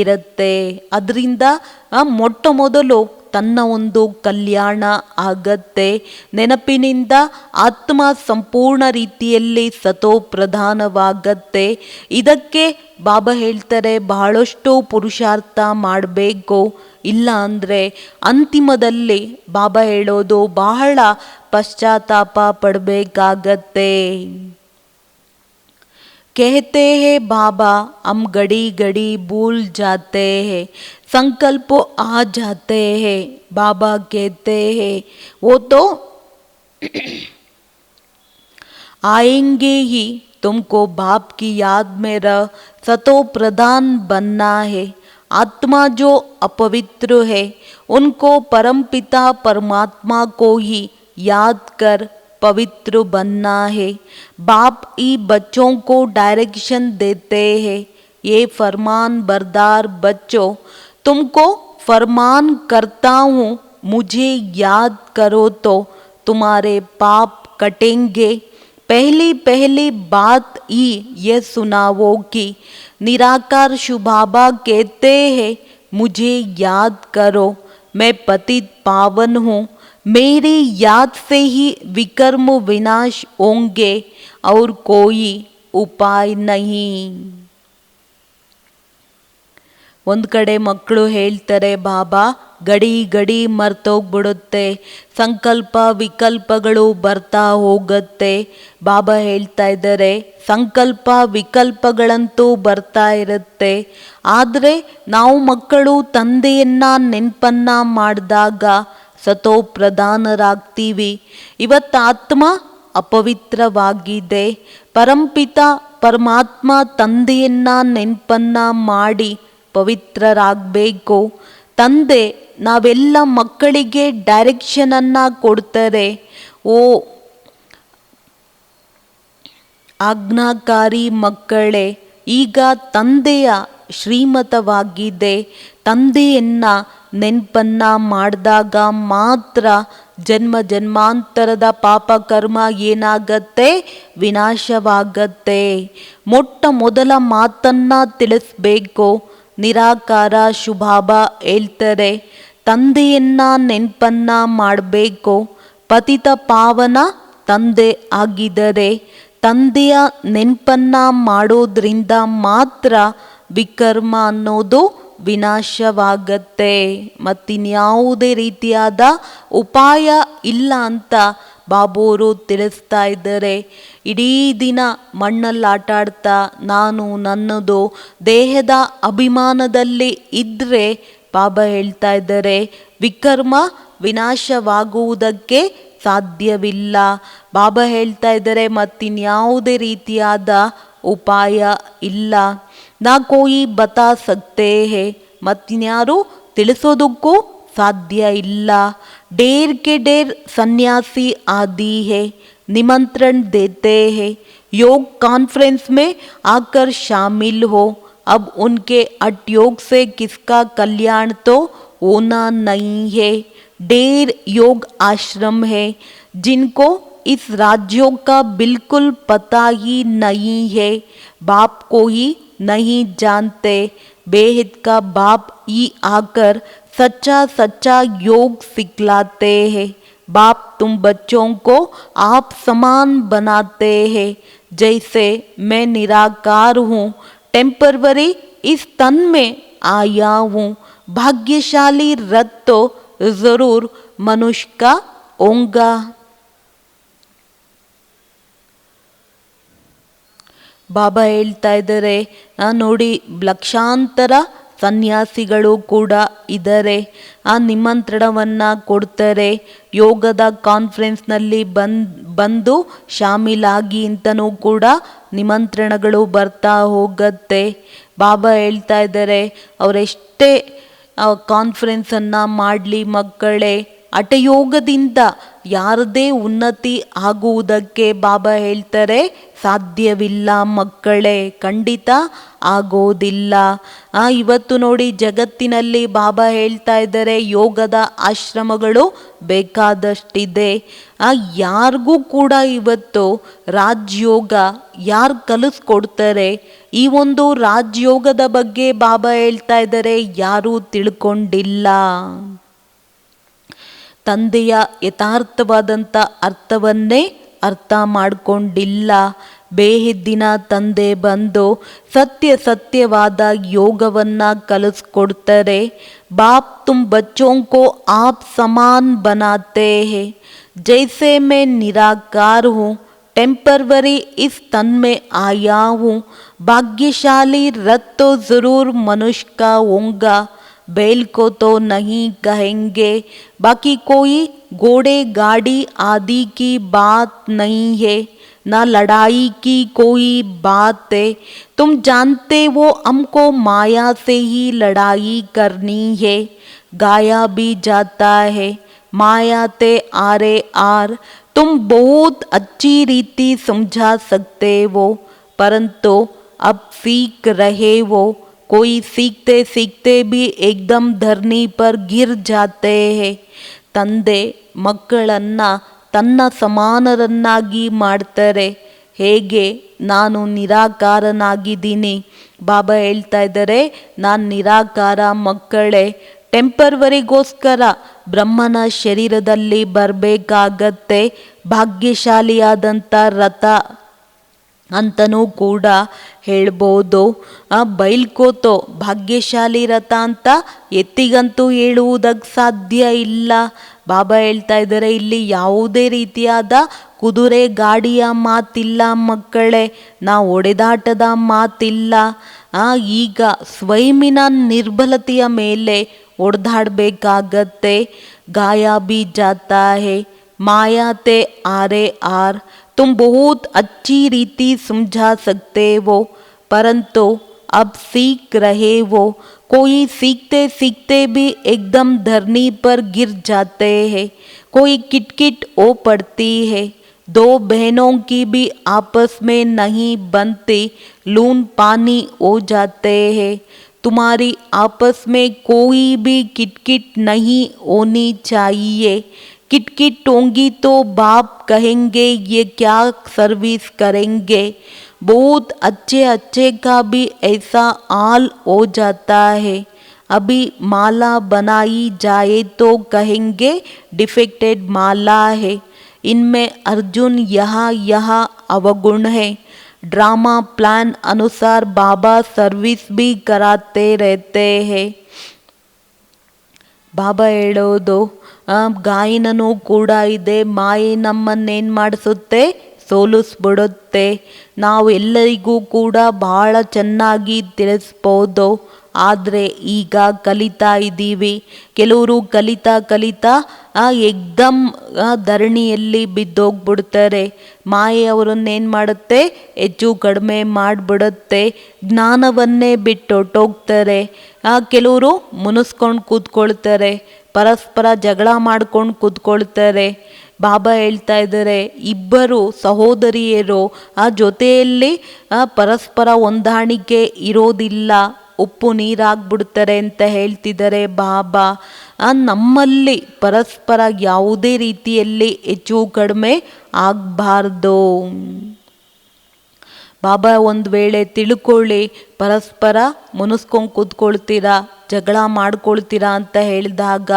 ಇರುತ್ತೆ. ಅದರಿಂದ ಮೊಟ್ಟ ಮೊದಲು ತನ್ನ ಒಂದು ಕಲ್ಯಾಣ ಆಗತ್ತೆ. ನೆನಪಿನಿಂದ ಆತ್ಮ ಸಂಪೂರ್ಣ ರೀತಿಯಲ್ಲಿ ಸತೋ ಪ್ರಧಾನವಾಗತ್ತೆ. ಇದಕ್ಕೆ ಬಾಬಾ ಹೇಳ್ತಾರೆ ಬಹಳಷ್ಟು ಪುರುಷಾರ್ಥ ಮಾಡಬೇಕು. ಇಲ್ಲ ಅಂದರೆ ಅಂತಿಮದಲ್ಲಿ ಬಾಬಾ ಹೇಳೋದು ಬಹಳ ಪಶ್ಚಾತ್ತಾಪ ಪಡಬೇಕಾಗತ್ತೆ. कहते हैं बाबा हम घड़ी घड़ी भूल जाते हैं, संकल्प आ जाते हैं. बाबा कहते हैं वो तो आएंगे ही, तुमको बाप की याद में रह सतो प्रधान बनना है. आत्मा जो अपवित्र है उनको परमपिता परमात्मा को ही याद कर पवित्र बनना है. बाप ही बच्चों को डायरेक्शन देते हैं. ये फरमान बरदार बच्चों, तुमको फरमान करता हूँ, मुझे याद करो तो तुम्हारे पाप कटेंगे. पहली पहली बात ही ये सुनावो कि निराकार शिव बाबा कहते हैं मुझे याद करो, मैं पतित पावन हूँ, मेरी याद से ही विकर्म विनाश होंगे और कोई उपाय नहीं. ಒಂದು ಕಡೆ ಮಕ್ಕಳು ಹೇಳ್ತಾರೆ ಬಾಬಾ ಗಡಿ ಗಡಿ ಮರ್ತೋಗ್ಬಿಡುತ್ತೆ, ಸಂಕಲ್ಪ ವಿಕಲ್ಪಗಳು ಬರ್ತಾ ಹೋಗುತ್ತೆ. ಬಾಬಾ ಹೇಳ್ತಾ ಇದ್ದಾರೆ ಸಂಕಲ್ಪ ವಿಕಲ್ಪಗಳಂತೂ ಬರ್ತಾ ಇರುತ್ತೆ. ಆದರೆ ನಾವು ಮಕ್ಕಳು ತಂದೆಯನ್ನು ನೆನಪನ್ನು ಮಾಡಿದಾಗ ಸತೋ ಪ್ರಧಾನರಾಗ್ತೀವಿ. ಇವತ್ತು ಆತ್ಮ ಅಪವಿತ್ರವಾಗಿದೆ. ಪರಂಪಿತ ಪರಮಾತ್ಮ ತಂದೆಯನ್ನು ನೆನಪನ್ನು ಮಾಡಿ ಪವಿತ್ರರಾಗಬೇಕು. ತಂದೆ ನಾವೆಲ್ಲ ಮಕ್ಕಳಿಗೆ ಡೈರೆಕ್ಷನನ್ನು ಕೊಡ್ತಾರೆ. ಓ ಆಜ್ಞಾಕಾರಿ ಮಕ್ಕಳೇ, ಈಗ ತಂದೆಯ ಶ್ರೀಮತವಾಗಿದೆ. ತಂದೆಯನ್ನು ನೆನಪನ್ನು ಮಾಡಿದಾಗ ಮಾತ್ರ ಜನ್ಮ ಜನ್ಮಾಂತರದ ಪಾಪ ಕರ್ಮ ಏನಾಗತ್ತೆ? ವಿನಾಶವಾಗತ್ತೆ. ಮೊಟ್ಟ ಮೊದಲ ಮಾತನ್ನು ತಿಳಿಸ್ಬೇಕು. ನಿರಾಕಾರ ಶುಭಾಬ ಹೇಳ್ತಾರೆ ತಂದೆಯನ್ನು ನೆನಪನ್ನು ಮಾಡಬೇಕು. ಪತಿತ ಪಾವನ ತಂದೆ ಆಗಿದ್ದಾರೆ. ತಂದೆಯ ನೆನಪನ್ನ ಮಾಡೋದ್ರಿಂದ ಮಾತ್ರ ವಿಕರ್ಮ ಅನ್ನೋದು ವಿನಾಶವಾಗತ್ತೆ. ಮತ್ತಿನ್ಯಾವುದೇ ರೀತಿಯಾದ ಉಪಾಯ ಇಲ್ಲ ಅಂತ ಬಾಬೋರು ತಿಳಿಸ್ತಾ ಇದ್ದಾರೆ. ಇಡೀ ದಿನ ಮಣ್ಣಲ್ಲಿ ಆಟಾಡ್ತಾ ನಾನು ನನ್ನದು ದೇಹದ ಅಭಿಮಾನದಲ್ಲಿ ಇದ್ದರೆ ಬಾಬಾ ಹೇಳ್ತಾ ಇದ್ದಾರೆ ವಿಕರ್ಮ ವಿನಾಶವಾಗುವುದಕ್ಕೆ ಸಾಧ್ಯವಿಲ್ಲ. ಬಾಬಾ ಹೇಳ್ತಾ ಇದ್ದಾರೆ ಮತ್ತಿನ್ಯಾವುದೇ ರೀತಿಯಾದ ಉಪಾಯ ಇಲ್ಲ. ನಾ ಕೋಯಿ ಬತಾ ಸಕ್ತೆ ಹೇ, ಮತ್ತಿನ್ಯಾರು ತಿಳಿಸೋದಕ್ಕೂ ಸಾಧ್ಯ ಇಲ್ಲ. ढेर के ढेर सन्यासी आदि है, निमंत्रण देते हैं योग कॉन्फ्रेंस में आकर शामिल हो. अब उनके हठ योग से किसका कल्याण तो होना नहीं है. ढेर योग आश्रम है जिनको इस राजयोग का बिल्कुल पता ही नहीं है. बाप को ही नहीं जानते. बेहद का बाप ही आकर सच्चा सच्चा योग सिखलाते हैं. बाप तुम बच्चों को आप समान बनाते हैं. जैसे मैं निराकार हूँ, टेम्परवरी इस तन में आया हूँ. भाग्यशाली रथ तो जरूर मनुष्य का होगा. ಬಾಬಾ ಹೇಳ್ತಾ ಇದ್ದಾರೆ ನೋಡಿ ಲಕ್ಷಾಂತರ ಸನ್ಯಾಸಿಗಳು ಕೂಡ ಇದ್ದಾರೆ. ಆ ನಿಮಂತ್ರಣವನ್ನು ಕೊಡ್ತಾರೆ. ಯೋಗದ ಕಾನ್ಫರೆನ್ಸ್ನಲ್ಲಿ ಬಂದು ಶಾಮೀಲಾಗಿ ಅಂತಲೂ ಕೂಡ ನಿಮಂತ್ರಣಗಳು ಬರ್ತಾ ಹೋಗತ್ತೆ. ಬಾಬಾ ಹೇಳ್ತಾ ಇದ್ದಾರೆ ಅವರೆಷ್ಟೇ ಕಾನ್ಫರೆನ್ಸನ್ನು ಮಾಡಲಿ ಮಕ್ಕಳೇ, ಹಠಯೋಗದಿಂದ ಯಾರದೇ ಉನ್ನತಿ ಆಗುವುದಕ್ಕೆ ಬಾಬಾ ಹೇಳ್ತಾರೆ ಸಾಧ್ಯವಿಲ್ಲ ಮಕ್ಕಳೇ, ಖಂಡಿತ ಆಗೋದಿಲ್ಲ. ಇವತ್ತು ನೋಡಿ ಜಗತ್ತಿನಲ್ಲಿ ಬಾಬಾ ಹೇಳ್ತಾ ಇದ್ದಾರೆ ಯೋಗದ ಆಶ್ರಮಗಳು ಬೇಕಾದಷ್ಟಿದೆ. ಯಾರಿಗೂ ಕೂಡ ಇವತ್ತು ರಾಜಯೋಗ ಯಾರು ಕಲಿಸ್ಕೊಡ್ತಾರೆ, ಈ ಒಂದು ರಾಜಯೋಗದ ಬಗ್ಗೆ ಬಾಬಾ ಹೇಳ್ತಾ ಇದ್ದಾರೆ ಯಾರೂ ತಿಳ್ಕೊಂಡಿಲ್ಲ. ತಂದೆಯ ಯಥಾರ್ಥವಾದಂಥ ಅರ್ಥವನ್ನೇ ಅರ್ಥ ಮಾಡಿಕೊಂಡಿಲ್ಲ. ಬೇಹಿದ್ದಿನ ತಂದೆ ಬಂದು ಸತ್ಯವಾದ ಯೋಗವನ್ನು ಕಲಿಸ್ಕೊಡ್ತಾರೆ. ಬಾಪ್ ತುಮ್ ಬಚ್ಚೋಂ ಕೋ ಆಪ್ ಸಮಾನ್ ಬನಾತೆ ಹೇ. ಜೈಸೆ ಮೈ ನಿರಾಕಾರ ಹೂँ, टेम्परवरी इस तन में आया हूँ. भाग्यशाली रथ तो ज़रूर मनुष्य का होगा. बैल को तो नहीं कहेंगे. बाकी कोई घोड़े गाड़ी आदि की बात नहीं है, ना लड़ाई की कोई बात है. तुम जानते वो हमको माया से ही लड़ाई करनी है. गाया भी जाता है माया ते आरे आर. तुम बहुत अच्छी रीति समझा सकते हो, परंतु अब सीख रहे हो. कोई सीखते सीखते भी एकदम धरनी पर गिर जाते हैं. ತಂದೆ ಮಕ್ಕಳನ್ನು ತನ್ನ ಸಮಾನರನ್ನಾಗಿ ಮಾಡ್ತಾರೆ. ಹೇಗೆ ನಾನು ನಿರಾಕಾರನಾಗಿದ್ದೀನಿ. ಬಾಬಾ ಹೇಳ್ತಾ ಇದ್ದಾರೆ ನಾನು ನಿರಾಕಾರ ಮಕ್ಕಳೇ, ಟೆಂಪರ್ವರಿಗೋಸ್ಕರ ಬ್ರಹ್ಮನ ಶರೀರದಲ್ಲಿ ಬರಬೇಕಾಗತ್ತೆ. ಭಾಗ್ಯಶಾಲಿಯಾದಂಥ ರಥ ಅಂತನೂ ಕೂಡ ಹೇಳ್ಬೋದು. ಬೈಲ್ಕೋತೋ ಭಾಗ್ಯಶಾಲಿ ರಥ ಅಂತ ಎತ್ತಿಗಂತೂ ಹೇಳುವುದಕ್ಕೆ ಸಾಧ್ಯ ಇಲ್ಲ. ಬಾಬಾ ಹೇಳ್ತಾ ಇದ್ದಾರೆ ಇಲ್ಲಿ ಯಾವುದೇ ರೀತಿಯಾದ ಕುದುರೆ ಗಾಡಿಯ ಮಾತಿಲ್ಲ ಮಕ್ಕಳೇ, ಹೊಡೆದಾಟದ ಮಾತಿಲ್ಲ. ಈಗ ಸ್ವಯಂನ ನಿರ್ಬಲತೆಯ ಮೇಲೆ ಹೊಡೆದಾಡಬೇಕಾಗತ್ತೆ. ಗಾಯ ಬಿ ಜಾತಾ ಹೇ ಮಾಯಾ ते आरे आर. तुम बहुत अच्छी रीति समझा सकते हो, परंतु अब सीख रहे हो. कोई सीखते सीखते भी एकदम धरनी पर गिर जाते हैं. कोई किटकिट हो पड़ती है. दो बहनों की भी आपस में नहीं बनती, लून पानी हो जाते हैं. तुम्हारी आपस में कोई भी किटकिट नहीं होनी चाहिए. किटकिट होंगी तो बाप कहेंगे ये क्या सर्विस करेंगे. बहुत अच्छे अच्छे का भी ऐसा हाल हो जाता है. अभी माला बनाई जाए तो कहेंगे डिफेक्टेड माला है. इनमें अर्जुन यहाँ यहाँ अवगुण है। ड्रामा प्लान अनुसार बाबा सर्विस भी कराते रहते हैं. ಬಾಬಾ ಹೇಳೋದು ಗಾಯನನೂ ಕೂಡ ಇದೆ. ಮಾಯೆ ನಮ್ಮನ್ನೇನು ಮಾಡಿಸುತ್ತೆ, ಸೋಲಿಸ್ಬಿಡುತ್ತೆ. ನಾವು ಎಲ್ಲರಿಗೂ ಕೂಡ ಬಹಳ ಚೆನ್ನಾಗಿ ತಿಳಿಸ್ಬೋದು, ಆದರೆ ಈಗ ಕಲಿತಾ ಇದ್ದೀವಿ. ಕೆಲವರು ಕಲಿತಾ ಎಕ್ದಮ್ ಧರಣಿಯಲ್ಲಿ ಬಿದ್ದೋಗ್ಬಿಡ್ತಾರೆ. ಮಾಯೆ ಅವರನ್ನೇನು ಮಾಡುತ್ತೆ, ಹೆಚ್ಚು ಕಡಿಮೆ ಮಾಡಿಬಿಡುತ್ತೆ, ಜ್ಞಾನವನ್ನೇ ಬಿಟ್ಟೊಟ್ಟೋಗ್ತಾರೆ. ಕೆಲವರು ಮುನಿಸ್ಕೊಂಡು ಕೂತ್ಕೊಳ್ತಾರೆ, ಪರಸ್ಪರ ಜಗಳ ಮಾಡ್ಕೊಂಡು ಕೂತ್ಕೊಳ್ತಾರೆ. ಬಾಬಾ ಹೇಳ್ತಾ ಇದ್ದಾರೆ, ಇಬ್ಬರು ಸಹೋದರಿಯರು ಆ ಜೊತೆಯಲ್ಲಿ ಪರಸ್ಪರ ಹೊಂದಾಣಿಕೆ ಇರೋದಿಲ್ಲ, ಉಪ್ಪು ನೀರಾಗ್ಬಿಡ್ತಾರೆ ಅಂತ ಹೇಳ್ತಿದ್ದಾರೆ ಬಾಬಾ. ನಮ್ಮಲ್ಲಿ ಪರಸ್ಪರ ಯಾವುದೇ ರೀತಿಯಲ್ಲಿ ಹೆಚ್ಚು ಕಡಿಮೆ ಆಗಬಾರ್ದು. ಬಾಬಾ ಒಂದು ವೇಳೆ ತಿಳ್ಕೊಳ್ಳಿ ಪರಸ್ಪರ ಮುನಿಸ್ಕೊಂಡು ಕೂತ್ಕೊಳ್ತೀರಾ, ಜಗಳ ಮಾಡ್ಕೊಳ್ತೀರಾ ಅಂತ ಹೇಳಿದಾಗ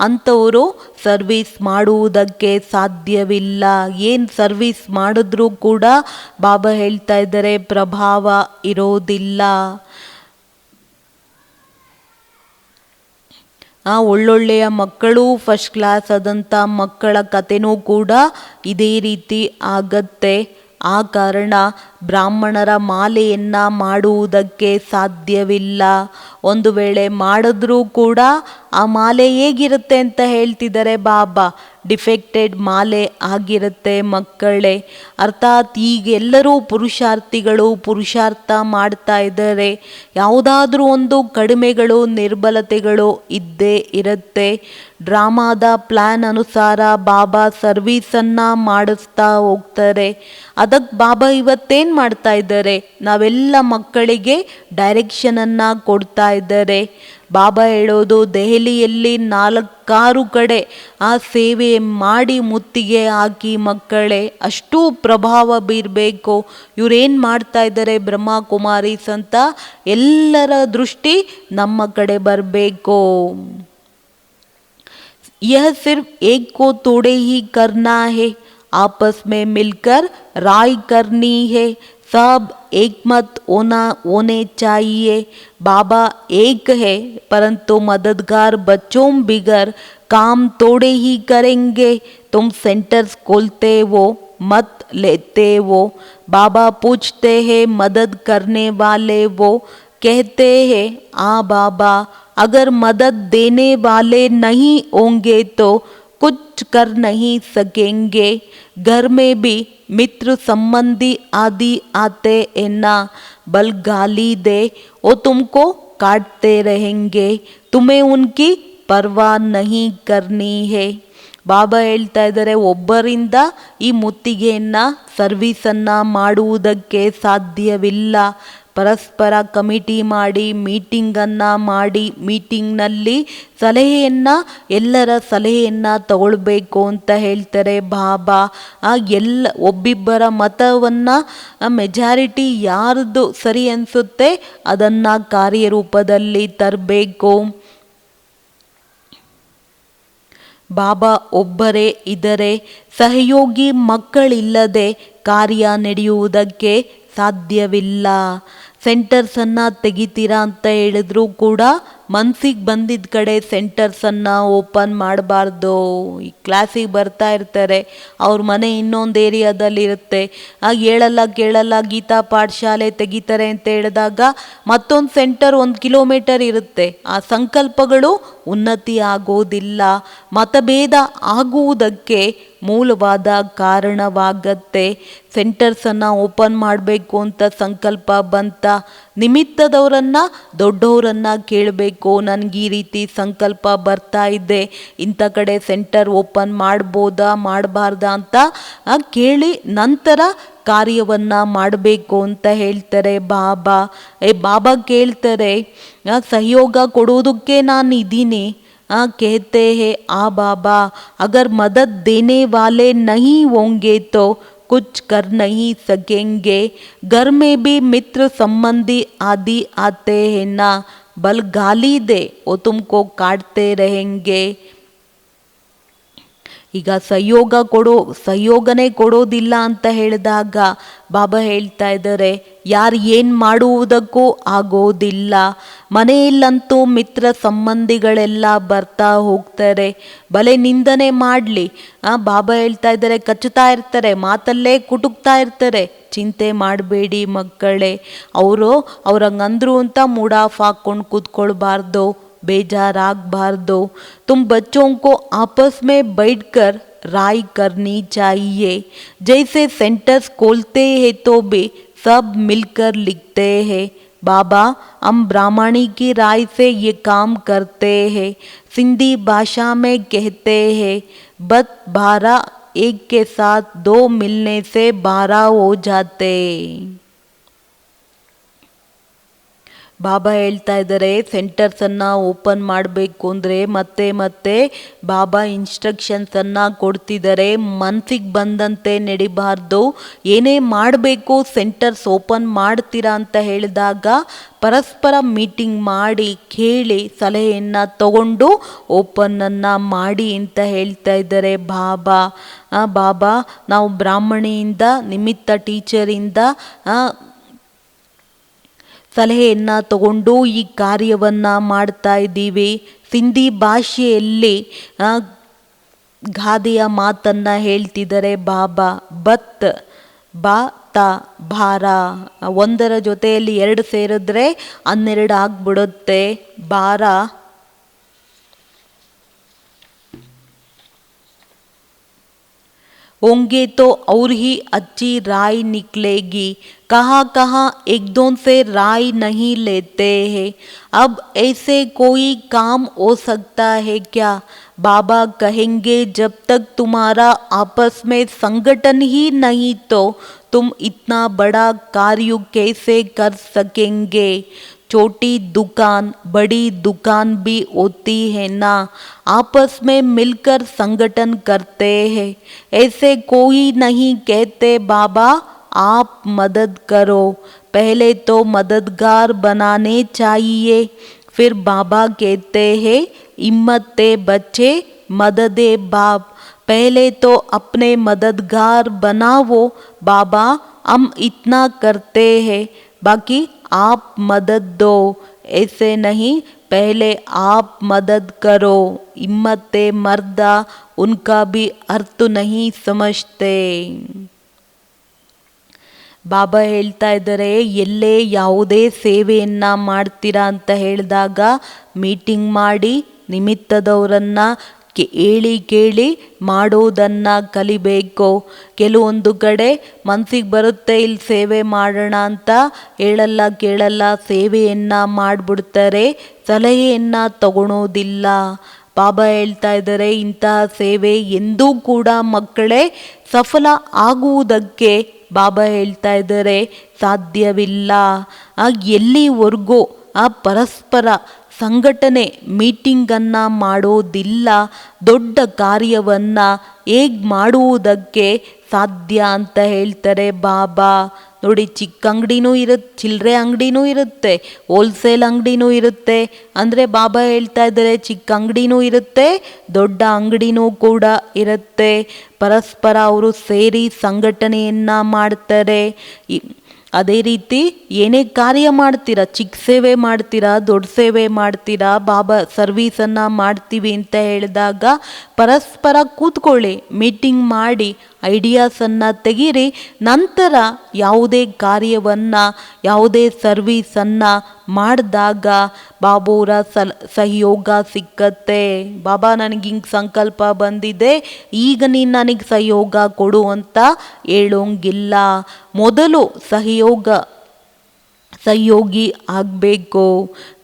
ಅಂಥವರು ಸರ್ವೀಸ್ ಮಾಡುವುದಕ್ಕೆ ಸಾಧ್ಯವಿಲ್ಲ. ಏನು ಸರ್ವೀಸ್ ಮಾಡಿದ್ರೂ ಕೂಡ ಬಾಬಾ ಹೇಳ್ತಾ ಇದ್ದಾರೆ ಪ್ರಭಾವ ಇರೋದಿಲ್ಲ. ಒಳ್ಳೊಳ್ಳೆಯ ಮಕ್ಕಳು, ಫಸ್ಟ್ ಕ್ಲಾಸ್ ಆದಂಥ ಮಕ್ಕಳ ಕಥೆನೂ ಕೂಡ ಇದೇ ರೀತಿ ಆಗತ್ತೆ. ಆ ಕಾರಣ ಬ್ರಾಹ್ಮಣರ ಮಾಲೆಯನ್ನು ಮಾಡುವುದಕ್ಕೆ ಸಾಧ್ಯವಿಲ್ಲ. ಒಂದು ವೇಳೆ ಮಾಡಿದ್ರೂ ಕೂಡ ಆ ಮಾಲೆ ಹೇಗಿರುತ್ತೆ ಅಂತ ಹೇಳ್ತಿದ್ದಾರೆ ಬಾಬಾ, ಡಿಫೆಕ್ಟೆಡ್ ಮಾಲೆ ಆಗಿರುತ್ತೆ ಮಕ್ಕಳೇ. ಅರ್ಥಾತ್ ಈಗ ಎಲ್ಲರೂ ಪುರುಷಾರ್ಥಿಗಳು ಪುರುಷಾರ್ಥ ಮಾಡ್ತಾ ಇದ್ದಾರೆ. ಯಾವುದಾದ್ರೂ ಒಂದು ಕಡಿಮೆಗಳು ನಿರ್ಬಲತೆಗಳು ಇದ್ದೇ ಇರುತ್ತೆ. ಡ್ರಾಮಾದ ಪ್ಲ್ಯಾನ್ ಅನುಸಾರ ಬಾಬಾ ಸರ್ವೀಸನ್ನು ಮಾಡಿಸ್ತಾ ಹೋಗ್ತಾರೆ. ಅದಕ್ಕೆ ಬಾಬಾ ಇವತ್ತೇನು ಮಾಡ್ತಾ ಇದ್ದಾರೆ, ನಾವೆಲ್ಲ ಮಕ್ಕಳಿಗೆ ಡೈರೆಕ್ಷನನ್ನು ಕೊಡ್ತಾ ಇದ್ದಾರೆ. ಬಾಬಾ ಹೇಳೋದು ದೆಹಲಿಯಲ್ಲಿ 4-6 ಕಡೆ ಆ ಸೇವೆ ಮಾಡಿ ಮುತ್ತಿಗೆ ಹಾಕಿ ಮಕ್ಕಳೇ, ಅಷ್ಟು ಪ್ರಭಾವ ಬೀರಬೇಕು. ಇವರೇನು ಮಾಡ್ತಾ ಇದ್ದಾರೆ ಬ್ರಹ್ಮ ಕುಮಾರೀಸ್ ಅಂತ ಎಲ್ಲರ ದೃಷ್ಟಿ ನಮ್ಮ ಕಡೆ ಬರಬೇಕು. यह सिर्फ एक को थोड़े ही करना है, आपस में मिलकर राय करनी है, सब एक मत होने चाहिए. बाबा एक है परंतु मददगार बच्चों बिगर काम थोड़े ही करेंगे. तुम सेंटर्स खोलते हो, मत लेते हो. बाबा पूछते हैं मदद करने वाले वो, कहते हैं हाँ बाबा. अगर मदद देने वाले नहीं होंगे तो कुछ कर नहीं सकेंगे. घर में भी मित्र संबंधी आदि आते हैं ना, बल गाली दे वो तुमको काटते रहेंगे, तुम्हें उनकी परवाह नहीं करनी है. ಬಾಬಾ ಹೇಳ್ತಾ ಇದ್ದಾರೆ, ಒಬ್ಬರಿಂದ ಈ ಮುತ್ತಿಗೆಯನ್ನು ಸರ್ವೀಸನ್ನು ಮಾಡುವುದಕ್ಕೆ ಸಾಧ್ಯವಿಲ್ಲ. ಪರಸ್ಪರ ಕಮಿಟಿ ಮಾಡಿ ಮೀಟಿಂಗನ್ನು ಮಾಡಿ ಮೀಟಿಂಗ್ನಲ್ಲಿ ಎಲ್ಲರ ಸಲಹೆಯನ್ನು ತಗೊಳ್ಬೇಕು ಅಂತ ಹೇಳ್ತಾರೆ ಬಾಬಾ. ಒಬ್ಬಿಬ್ಬರ ಮತವನ್ನು ಮೆಜಾರಿಟಿ ಯಾರ್ದು ಸರಿ ಅನಿಸುತ್ತೆ ಅದನ್ನು ಕಾರ್ಯರೂಪದಲ್ಲಿ ತರಬೇಕು. ಬಾಬಾ ಒಬ್ಬರೇ ಇದ್ದರೆ ಸಹಯೋಗಿ ಮಕ್ಕಳಿಲ್ಲದೆ ಕಾರ್ಯ ನಡೆಯುವುದಕ್ಕೆ ಸಾಧ್ಯವಿಲ್ಲ. ಸೆಂಟರ್ಸನ್ನು ತೆಗಿತೀರಾ ಅಂತ ಹೇಳಿದ್ರು ಕೂಡ ಮನಸ್ಸಿಗೆ ಬಂದಿದ್ದ ಕಡೆ ಸೆಂಟರ್ಸನ್ನು ಓಪನ್ ಮಾಡಬಾರ್ದು. ಈ ಕ್ಲಾಸಿಗೆ ಬರ್ತಾ ಇರ್ತಾರೆ, ಅವ್ರ ಮನೆ ಇನ್ನೊಂದು ಏರಿಯಾದಲ್ಲಿರುತ್ತೆ, ಹೇಳಲ್ಲ ಕೇಳಲ್ಲ ಗೀತಾ ಪಾಠಶಾಲೆ ತೆಗಿತಾರೆ ಅಂತ ಹೇಳಿದಾಗ ಮತ್ತೊಂದು ಸೆಂಟರ್ 1 ಕಿಲೋಮೀಟರ್ ಇರುತ್ತೆ. ಆ ಸಂಕಲ್ಪಗಳು ಉನ್ನತಿ ಆಗೋದಿಲ್ಲ, ಮತಭೇದ ಆಗುವುದಕ್ಕೆ ಮೂಲವಾದ ಕಾರಣವಾಗತ್ತೆ. ಸೆಂಟರ್ಸನ್ನು ಓಪನ್ ಮಾಡಬೇಕು ಅಂತ ಸಂಕಲ್ಪ ಬಂತ, ನಿಮಿತ್ತದವರನ್ನು ದೊಡ್ಡವರನ್ನು ಕೇಳಬೇಕು. ನನಗೆ ಈ ರೀತಿ ಸಂಕಲ್ಪ ಬರ್ತಾ ಇದೆ, ಇಂಥ ಕಡೆ ಸೆಂಟರ್ ಓಪನ್ ಮಾಡ್ಬೋದಾ ಮಾಡಬಾರ್ದಾ ಅಂತ ಕೇಳಿ ನಂತರ ಕಾರ್ಯವನ್ನು ಮಾಡಬೇಕು ಅಂತ ಹೇಳ್ತಾರೆ ಬಾಬಾ. ಬಾಬಾ ಕೇಳ್ತಾರೆ, ಸಹಯೋಗ ಕೊಡೋದಕ್ಕೆ ನಾನು ಇದ್ದೀನಿ. कहते हैं आ बाबा, अगर मदद देने वाले नहीं होंगे तो कुछ कर नहीं सकेंगे. घर में भी मित्र संबंधी आदि आते हैं ना, बल गाली दे वो तुमको काटते रहेंगे. ಈಗ ಸಹಯೋಗನೇ ಕೊಡೋದಿಲ್ಲ ಅಂತ ಹೇಳಿದಾಗ ಬಾಬಾ ಹೇಳ್ತಾ ಇದ್ದಾರೆ, ಯಾರು ಏನು ಮಾಡುವುದಕ್ಕೂ ಆಗೋದಿಲ್ಲ. ಮನೆಯಲ್ಲಂತೂ ಮಿತ್ರ ಸಂಬಂಧಿಗಳೆಲ್ಲ ಬರ್ತಾ ಹೋಗ್ತಾರೆ, ಬಲೆ ನಿಂದನೆ ಮಾಡಲಿ. ಬಾಬಾ ಹೇಳ್ತಾ ಇದ್ದಾರೆ, ಕಚ್ಚುತ್ತಾ ಇರ್ತಾರೆ, ಮಾತಲ್ಲೇ ಕುಟುಕ್ತಾ ಇರ್ತಾರೆ. ಚಿಂತೆ ಮಾಡಬೇಡಿ ಮಕ್ಕಳೇ, ಅವ್ರಂಗಂದ್ರು ಅಂತ ಮೂಡ್ ಆಫ್ ಹಾಕ್ಕೊಂಡು ಕೂತ್ಕೊಳ್ಬಾರ್ದು, बेजारागबार्दो. तुम बच्चों को आपस में बैठकर राय करनी चाहिए. जैसे सेंटर्स खोलते हैं तो भी सब मिलकर लिखते हैं. बाबा, हम ब्राह्मणी की राय से ये काम करते हैं. सिंधी भाषा में कहते हैं, बत 12 एक के साथ 2 मिलने से 12 हो जाते. ಬಾಬಾ ಹೇಳ್ತಾ ಇದ್ದಾರೆ, ಸೆಂಟರ್ಸನ್ನು ಓಪನ್ ಮಾಡಬೇಕು ಅಂದರೆ ಮತ್ತೆ ಬಾಬಾ ಇನ್ಸ್ಟ್ರಕ್ಷನ್ಸನ್ನು ಕೊಡ್ತಿದ್ದಾರೆ. ಮನಸ್ಸಿಗೆ ಬಂದಂತೆ ನಡಿಬಾರ್ದು. ಏನೇ ಮಾಡಬೇಕು ಸೆಂಟರ್ಸ್ ಓಪನ್ ಮಾಡ್ತೀರಾ ಅಂತ ಹೇಳಿದಾಗ ಪರಸ್ಪರ ಮೀಟಿಂಗ್ ಮಾಡಿ ಕೇಳಿ ಸಲಹೆಯನ್ನು ತಗೊಂಡು ಓಪನನ್ನು ಮಾಡಿ ಅಂತ ಹೇಳ್ತಾ ಇದ್ದಾರೆ ಬಾಬಾ. ಬಾಬಾ, ನಾವು ಬ್ರಾಹ್ಮಣಿಯಿಂದ ನಿಮಿತ್ತ ಟೀಚರಿಂದ ಸಲಹೆಯನ್ನು ತಗೊಂಡು ಈ ಕಾರ್ಯವನ್ನು ಮಾಡ್ತಾ ಇದ್ದೀವಿ. ಸಿಂಧಿ ಭಾಷೆಯಲ್ಲಿ ಗಾದೆಯ ಮಾತನ್ನು ಹೇಳ್ತಿದ್ದಾರೆ ಬಾಬಾ. ಬತ್ ಬಾ ತ ಭಾರ, ಒಂದರ ಜೊತೆಯಲ್ಲಿ 2 ಸೇರಿದ್ರೆ 12 ಆಗ್ಬಿಡುತ್ತೆ. ಭಾರ होंगे तो और ही अच्छी राय निकलेगी. कहाँ एक दोन से राय नहीं लेते हैं. अब ऐसे कोई काम हो सकता है क्या? बाबा कहेंगे, जब तक तुम्हारा आपस में संगठन ही नहीं तो तुम इतना बड़ा कार्य कैसे कर सकेंगे. छोटी दुकान बड़ी दुकान भी होती है ना, आपस में मिलकर संगठन करते हैं. ऐसे कोई नहीं कहते बाबा आप मदद करो, पहले तो मददगार बनाने चाहिए. फिर बाबा कहते हैं, हिम्मते बच्चे मददे बाप. पहले तो अपने मददगार बनाओ बाबा, हम इतना करते हैं, बाकी आप मदद दो. ऐसे नहीं, पहले आप मदद करो. हिम्मते मर्दा उनका भी अर्थ नहीं समझते. ಬಾಬಾ ಹೇಳ್ತಾ ಇದ್ದಾರೆ, ಎಲ್ಲೇ ಯಾವುದೇ ಸೇವೆಯನ್ನು ಮಾಡ್ತೀರಾ ಅಂತ ಹೇಳಿದಾಗ ಮೀಟಿಂಗ್ ಮಾಡಿ ನಿಮಿತ್ತದವರನ್ನು ಕೇಳಿ ಮಾಡೋದನ್ನು ಕಲಿಬೇಕು. ಕೆಲವೊಂದು ಕಡೆ ಮನಸ್ಸಿಗೆ ಬರುತ್ತೆ ಇಲ್ಲಿ ಸೇವೆ ಮಾಡೋಣ ಅಂತ, ಕೇಳಲ್ಲ ಸೇವೆಯನ್ನು ಮಾಡಿಬಿಡ್ತಾರೆ, ಸಲಹೆಯನ್ನು ತಗೊಳೋದಿಲ್ಲ. ಬಾಬಾ ಹೇಳ್ತಾ ಇದ್ದಾರೆ, ಇಂತಹ ಸೇವೆ ಎಂದೂ ಕೂಡ ಮಕ್ಕಳೇ ಸಫಲ ಆಗುವುದಕ್ಕೆ ಬಾಬಾ ಹೇಳ್ತಾ ಇದ್ದಾರೆ ಸಾಧ್ಯವಿಲ್ಲ. ಎಲ್ಲಿವರೆಗೂ ಪರಸ್ಪರ ಸಂಘಟನೆ ಮೀಟಿಂಗನ್ನು ಮಾಡೋದಿಲ್ಲ, ದೊಡ್ಡ ಕಾರ್ಯವನ್ನು ಹೇಗೆ ಮಾಡುವುದಕ್ಕೆ ಸಾಧ್ಯ ಅಂತ ಹೇಳ್ತಾರೆ ಬಾಬಾ. ನೋಡಿ, ಚಿಕ್ಕ ಅಂಗಡಿನೂ ಇರುತ್ತೆ, ಚಿಲ್ಲರೆ ಅಂಗಡಿನೂ ಇರುತ್ತೆ, ಹೋಲ್ಸೇಲ್ ಅಂಗಡಿನೂ ಇರುತ್ತೆ. ಅಂದರೆ ಬಾಬಾ ಹೇಳ್ತಾ ಇದ್ದಾರೆ, ಚಿಕ್ಕ ಅಂಗಡಿನೂ ಇರುತ್ತೆ, ದೊಡ್ಡ ಅಂಗಡಿನೂ ಕೂಡ ಇರುತ್ತೆ. ಪರಸ್ಪರ ಅವರು ಸೇರಿ ಸಂಘಟನೆಯನ್ನು ಮಾಡ್ತಾರೆ. ಅದೇ ರೀತಿ ಏನೇ ಕಾರ್ಯ ಮಾಡ್ತೀರಾ, ಚಿಕ್ಕ ಸೇವೆ ಮಾಡ್ತೀರಾ, ದೊಡ್ಡ ಸೇವೆ ಮಾಡ್ತೀರಾ, ಬಾಬಾ ಸರ್ವೀಸನ್ನು ಮಾಡ್ತೀವಿ ಅಂತ ಹೇಳಿದಾಗ ಪರಸ್ಪರ ಕೂತ್ಕೊಳ್ಳಿ, ಮೀಟಿಂಗ್ ಮಾಡಿ ಐಡಿಯಾಸನ್ನು ತೆಗೀರಿ. ನಂತರ ಯಾವುದೇ ಕಾರ್ಯವನ್ನು ಯಾವುದೇ ಸರ್ವೀಸನ್ನು ಮಾಡಿದಾಗ ಬಾಬೂರ ಸಹಯೋಗ ಸಿಕ್ಕತ್ತೆ. ಬಾಬಾ, ನನಗೆ ಹಿಂಗೆ ಸಂಕಲ್ಪ ಬಂದಿದೆ, ಈಗ ನೀನು ನನಗೆ ಸಹಯೋಗ ಕೊಡು ಅಂತ ಹೇಳೋಂಗಿಲ್ಲ. ಮೊದಲು ಸಹಯೋಗಿ ಆಗಬೇಕು.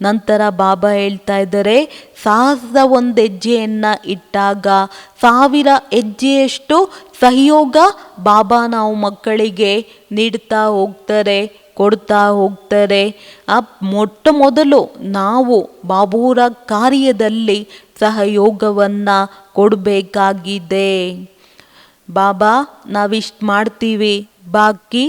ನಂತರ ಬಾಬಾ ಹೇಳ್ತಾ ಇದ್ದಾರೆ, ಸಾಹಸದ ಒಂದು ಹೆಜ್ಜೆಯನ್ನು ಇಟ್ಟಾಗ 1000 ಹೆಜ್ಜೆಯಷ್ಟು ಸಹಯೋಗ ಬಾಬಾ ನಾವು ಮಕ್ಕಳಿಗೆ ನೀಡ್ತಾ ಹೋಗ್ತಾರೆ, ಕೊಡ್ತಾ ಹೋಗ್ತಾರೆ. ಮೊಟ್ಟ ಮೊದಲು ನಾವು ಬಾಬೂರ ಕಾರ್ಯದಲ್ಲಿ ಸಹಯೋಗವನ್ನು ಕೊಡಬೇಕಾಗಿದೆ. ಬಾಬಾ, ನಾವಿಷ್ಟು ಮಾಡ್ತೀವಿ, ಬಾಕಿ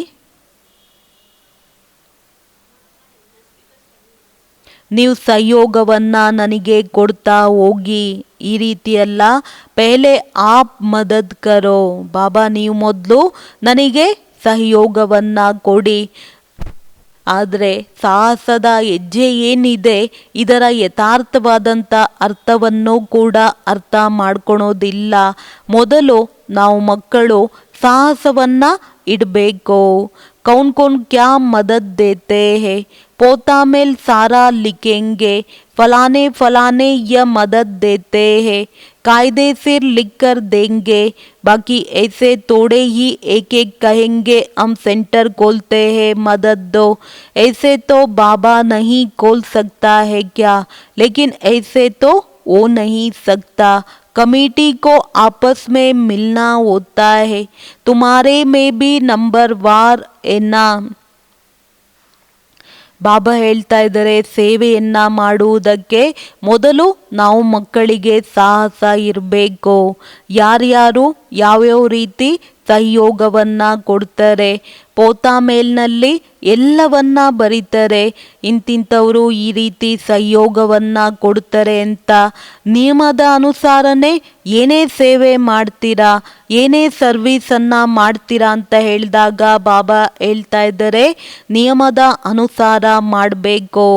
ನೀವು ಸಹಯೋಗವನ್ನು ನನಗೆ ಕೊಡ್ತಾ ಹೋಗಿ. ಈ ರೀತಿಯೆಲ್ಲ ಪೆಹಲೆ ಆಪ್ ಮದದ್ ಕರೋ, ಬಾಬಾ ನೀವು ಮೊದಲು ನನಗೆ ಸಹಯೋಗವನ್ನು ಕೊಡಿ. ಆದರೆ ಸಾಹಸದ ಹೆಜ್ಜೆ ಏನಿದೆ ಇದರ ಯಥಾರ್ಥವಾದಂಥ ಅರ್ಥವನ್ನು ಕೂಡ ಅರ್ಥ ಮಾಡ್ಕೊಳೋದಿಲ್ಲ. ಮೊದಲು ನಾವು ಮಕ್ಕಳು ಸಾಹಸವನ್ನು ಇಡಬೇಕು. कौन कौन क्या मदद देते हैं, पोता मेल सारा लिखेंगे, फलाने फलाने यह मदद देते हैं, कायदे से लिख कर देंगे, बाकी ऐसे थोड़े ही एक एक कहेंगे हम सेंटर खोलते हैं मदद दो. ऐसे तो बाबा नहीं खोल सकता है क्या, लेकिन ऐसे तो हो नहीं सकता. कमेटी को आपस में मिलना होता है, तुम्हारे में भी नंबर वार एना. ಬಾಬಾ ಹೇಳ್ತಾ ಇದ್ದಾರೆ, ಸೇವೆಯನ್ನ ಮಾಡುವುದಕ್ಕೆ ಮೊದಲು ನಾವು ಮಕ್ಕಳಿಗೆ ಸಾಹಸ ಇರಬೇಕು. ಯಾರ್ಯಾರು ಯಾವ್ಯಾವ ರೀತಿ ಸಹಯೋಗವನ್ನು ಕೊಡ್ತಾರೆ, ಪೋತಾ ಮೇಲ್ನಲ್ಲಿ ಎಲ್ಲವನ್ನ ಬರೀತಾರೆ. ಇಂತಿಂಥವರು ಈ ರೀತಿ ಸಹಯೋಗವನ್ನು ಕೊಡ್ತಾರೆ ಅಂತ ನಿಯಮದ ಅನುಸಾರನೇ ಏನೇ ಸೇವೆ ಮಾಡ್ತೀರಾ, ಏನೇ ಸರ್ವೀಸನ್ನು ಮಾಡ್ತೀರಾ ಅಂತ ಹೇಳಿದಾಗ ಬಾಬಾ ಹೇಳ್ತಾ ಇದ್ದಾರೆ ನಿಯಮದ ಅನುಸಾರ ಮಾಡಬೇಕು.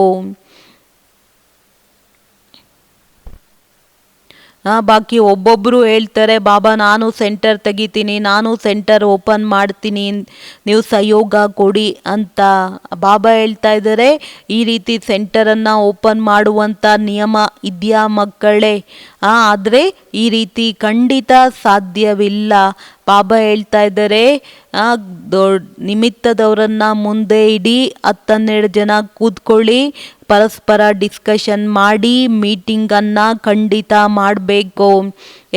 ಬಾಕಿ ಒಬ್ಬೊಬ್ಬರು ಹೇಳ್ತಾರೆ ಬಾಬಾ ನಾನು ಸೆಂಟರ್ ತೆಗಿತೀನಿ, ನಾನು ಸೆಂಟರ್ ಓಪನ್ ಮಾಡ್ತೀನಿ, ನೀವು ಸಹಯೋಗ ಕೊಡಿ ಅಂತ. ಬಾಬಾ ಹೇಳ್ತಾ ಇದ್ದಾರೆ ಈ ರೀತಿ ಸೆಂಟರನ್ನು ಓಪನ್ ಮಾಡುವಂಥ ನಿಯಮ ಇದೆಯಾ ಮಕ್ಕಳೇ? ಆದರೆ ಈ ರೀತಿ ಖಂಡಿತ ಸಾಧ್ಯವಿಲ್ಲ. ಬಾಬಾ ಹೇಳ್ತಾ ಇದ್ದಾರೆ ನಿಮಿತ್ತದವರನ್ನ ಮುಂದೆ ಇಡಿ, 10-12 ಜನ ಕೂತ್ಕೊಳ್ಳಿ, ಪರಸ್ಪರ ಡಿಸ್ಕಷನ್ ಮಾಡಿ ಮೀಟಿಂಗನ್ನು ಖಂಡಿತ ಮಾಡಬೇಕು.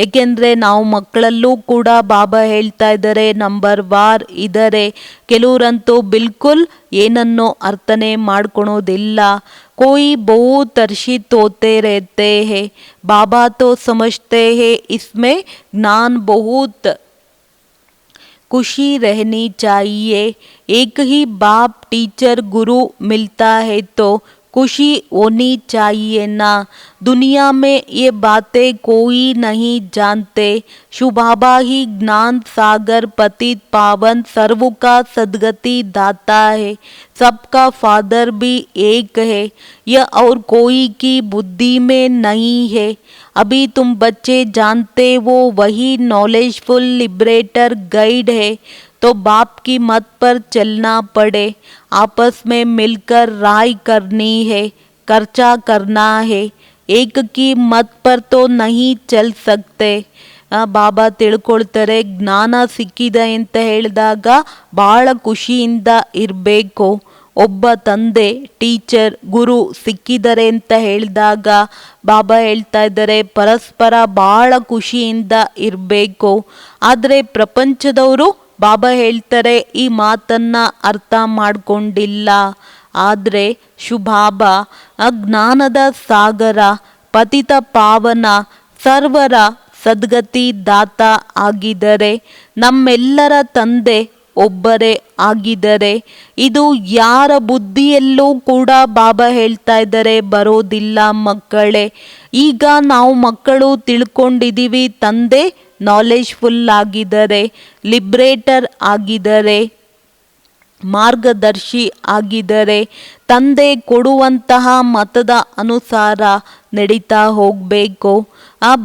ಏಕೆಂದರೆ ನಾವು ಮಕ್ಕಳಲ್ಲೂ ಕೂಡ ಬಾಬಾ ಹೇಳ್ತಾ ಇದ್ದಾರೆ ನಂಬರ್ ವಾರ್ ಇದ್ದಾರೆ. ಕೆಲವರಂತೂ ಬಿಲ್ಕುಲ್ ಏನನ್ನೋ ಅರ್ಥನೇ ಮಾಡ್ಕೊಳೋದಿಲ್ಲ. कोई बहुत अर्षित होते रहते हैं, बाबा तो समझते हैं इसमें ज्ञान बहुत खुशी रहनी चाहिए. एक ही बाप टीचर गुरु मिलता है तो खुशी होनी चाहिए ना. दुनिया में ये बातें कोई नहीं जानते. शुभाबा ही ज्ञान सागर पतित पावन सर्व का सदगति दाता है. सबका फादर भी एक है, यह और कोई की बुद्धि में नहीं है. अभी तुम बच्चे जानते वो वही नॉलेजफुल लिबरेटर गाइड है. तो बाप की मत पर चलना पड़े, आपस में मिलकर राय करनी है, खर्चा करना है. एक की मत पर तो नहीं चल सकते. ಬಾಬಾ ತಿಳ್ಕೊಳ್ತಾರೆ ಜ್ಞಾನ ಸಿಕ್ಕಿದೆ ಅಂತ ಹೇಳಿದಾಗ ಭಾಳ ಖುಷಿಯಿಂದ ಇರಬೇಕು. ಒಬ್ಬ ತಂದೆ ಟೀಚರ್ ಗುರು ಸಿಕ್ಕಿದ್ದಾರೆ ಅಂತ ಹೇಳಿದಾಗ ಬಾಬಾ ಹೇಳ್ತಾ ಇದ್ದಾರೆ ಪರಸ್ಪರ ಭಾಳ ಖುಷಿಯಿಂದ ಇರಬೇಕು. ಆದರೆ ಪ್ರಪಂಚದವರು ಬಾಬಾ ಹೇಳ್ತಾರೆ ಈ ಮಾತನ್ನು ಅರ್ಥ ಮಾಡಿಕೊಂಡಿಲ್ಲ. ಆದರೆ ಶುಭಾಬಾ ಅಜ್ಞಾನದ ಸಾಗರ, ಪತಿತ ಪಾವನ, ಸರ್ವರ ಸದ್ಗತಿ ದಾತ ಆಗಿದ್ದಾರೆ. ನಮ್ಮೆಲ್ಲರ ತಂದೆ ಒಬ್ಬರೇ ಆಗಿದ್ದಾರೆ. ಇದು ಯಾರ ಬುದ್ಧಿಯಲ್ಲೂ ಕೂಡ ಬಾಬಾ ಹೇಳ್ತಾ ಇದ್ದಾರೆ ಬರೋದಿಲ್ಲ ಮಕ್ಕಳೇ. ಈಗ ನಾವು ಮಕ್ಕಳು ತಿಳ್ಕೊಂಡಿದ್ದೀವಿ ತಂದೆ ನಾಲೆಜ್ಫುಲ್ ಆಗಿದ್ದಾರೆ, ಲಿಬ್ರೇಟರ್ ಆಗಿದ್ದಾರೆ, ಮಾರ್ಗದರ್ಶಿ ಆಗಿದ್ದಾರೆ. ತಂದೆ ಕೊಡುವಂತಹ ಮತದ ಅನುಸಾರ ನಡೀತಾ ಹೋಗಬೇಕು.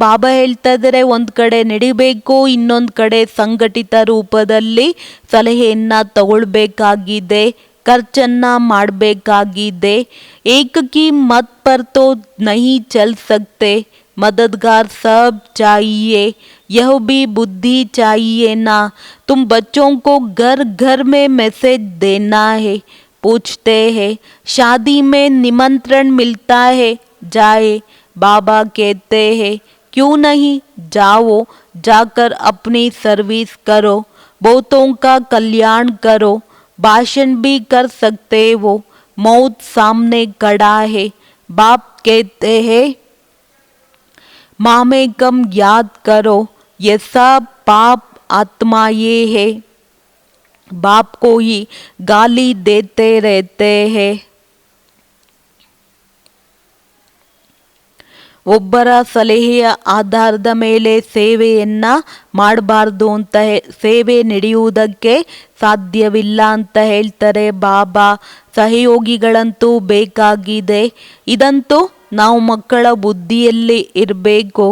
ಬಾಬಾ ಹೇಳ್ತಾ ಇದ್ದಾರೆ ಒಂದು ಕಡೆ ನಡಿಬೇಕು, ಇನ್ನೊಂದು ಕಡೆ ಸಂಘಟಿತ ರೂಪದಲ್ಲಿ ಸಲಹೆಯನ್ನು ತಗೊಳ್ಬೇಕಾಗಿದೆ, ಖರ್ಚನ್ನು ಮಾಡಬೇಕಾಗಿದೆ. ಏಕಕಿ ಮತ್ ಪರ್ ತೋ ನಹಿ ಚಲ್ ಸಕ್ತೆ, मददगार सब चाहिए, यह भी बुद्धि चाहिए ना. तुम बच्चों को घर घर में मैसेज देना है. पूछते हैं शादी में निमंत्रण मिलता है, जाए. बाबा कहते हैं क्यों नहीं, जाओ, जाकर अपनी सर्विस करो, बहुतों का कल्याण करो. भाषण भी कर सकते हो, मौत सामने खड़ा है. बाप कहते हैं मामेकम याद करो, ये सब पाप आत्मा ये है. बाप को ही गाली देते रहते हैं. ಒಬ್ಬರ ಸಲಹೆಯ ಆಧಾರದ ಮೇಲೆ ಸೇವೆಯನ್ನ ಮಾಡಬಾರ್ದು ಅಂತ ಸೇವೆ ನಡೆಯುವುದಕ್ಕೆ ಸಾಧ್ಯವಿಲ್ಲ ಅಂತ ಹೇಳ್ತಾರೆ ಬಾಬಾ. ಸಹಯೋಗಿಗಳಂತೂ ಬೇಕಾಗಿದೆ. ಇದಂತೂ ನಾವು ಮಕ್ಕಳ ಬುದ್ಧಿಯಲ್ಲಿ ಇರಬೇಕು.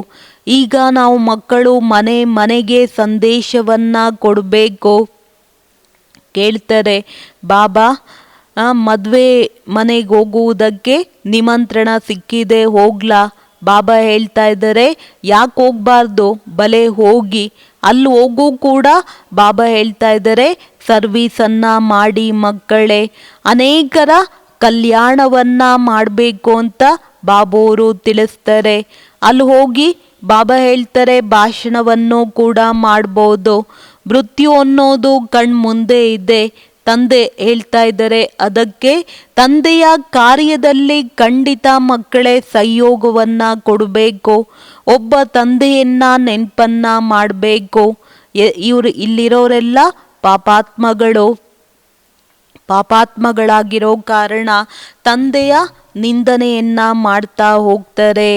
ಈಗ ನಾವು ಮಕ್ಕಳು ಮನೆ ಮನೆಗೆ ಸಂದೇಶವನ್ನ ಕೊಡಬೇಕು. ಕೇಳ್ತಾರೆ ಬಾಬಾ, ಮದುವೆ ಮನೆಗೆ ಹೋಗುವುದಕ್ಕೆ ನಿಮಂತ್ರಣ ಸಿಕ್ಕಿದೆ, ಹೋಗ್ಲಾ? ಬಾಬಾ ಹೇಳ್ತಾ ಇದ್ದಾರೆ, ಯಾಕೆ ಹೋಗ್ಬಾರ್ದು, ಬಲೆ ಹೋಗಿ. ಅಲ್ಲಿ ಹೋಗೂ ಕೂಡ ಬಾಬಾ ಹೇಳ್ತಾ ಇದ್ದಾರೆ, ಸರ್ವೀಸನ್ನು ಮಾಡಿ ಮಕ್ಕಳೇ, ಅನೇಕರ ಕಲ್ಯಾಣವನ್ನ ಮಾಡಬೇಕು ಅಂತ ಬಾಬೋರು ತಿಳಿಸ್ತಾರೆ. ಅಲ್ಲಿ ಹೋಗಿ ಬಾಬಾ ಹೇಳ್ತಾರೆ ಭಾಷಣವನ್ನು ಕೂಡ ಮಾಡ್ಬೋದು. ಮೃತ್ಯು ಅನ್ನೋದು ಕಣ್ಮುಂದೆ ಇದೆ. ತಂದೆ ಹೇಳ್ತಾ ಇದ್ದಾರೆ, ಅದಕ್ಕೆ ತಂದೆಯ ಕಾರ್ಯದಲ್ಲಿ ಖಂಡಿತ ಮಕ್ಕಳೇ ಸಹಯೋಗವನ್ನ ಕೊಡಬೇಕು. ಒಬ್ಬ ತಂದೆಯನ್ನ ನೆನಪನ್ನ ಮಾಡಬೇಕು. ಇವರು ಇಲ್ಲಿರೋರೆಲ್ಲ ಪಾಪಾತ್ಮಗಳಾಗಿರೋ ಕಾರಣ ತಂದೆಯ ನಿಂದನೆಯನ್ನ ಮಾಡ್ತಾ ಹೋಗ್ತಾರೆ.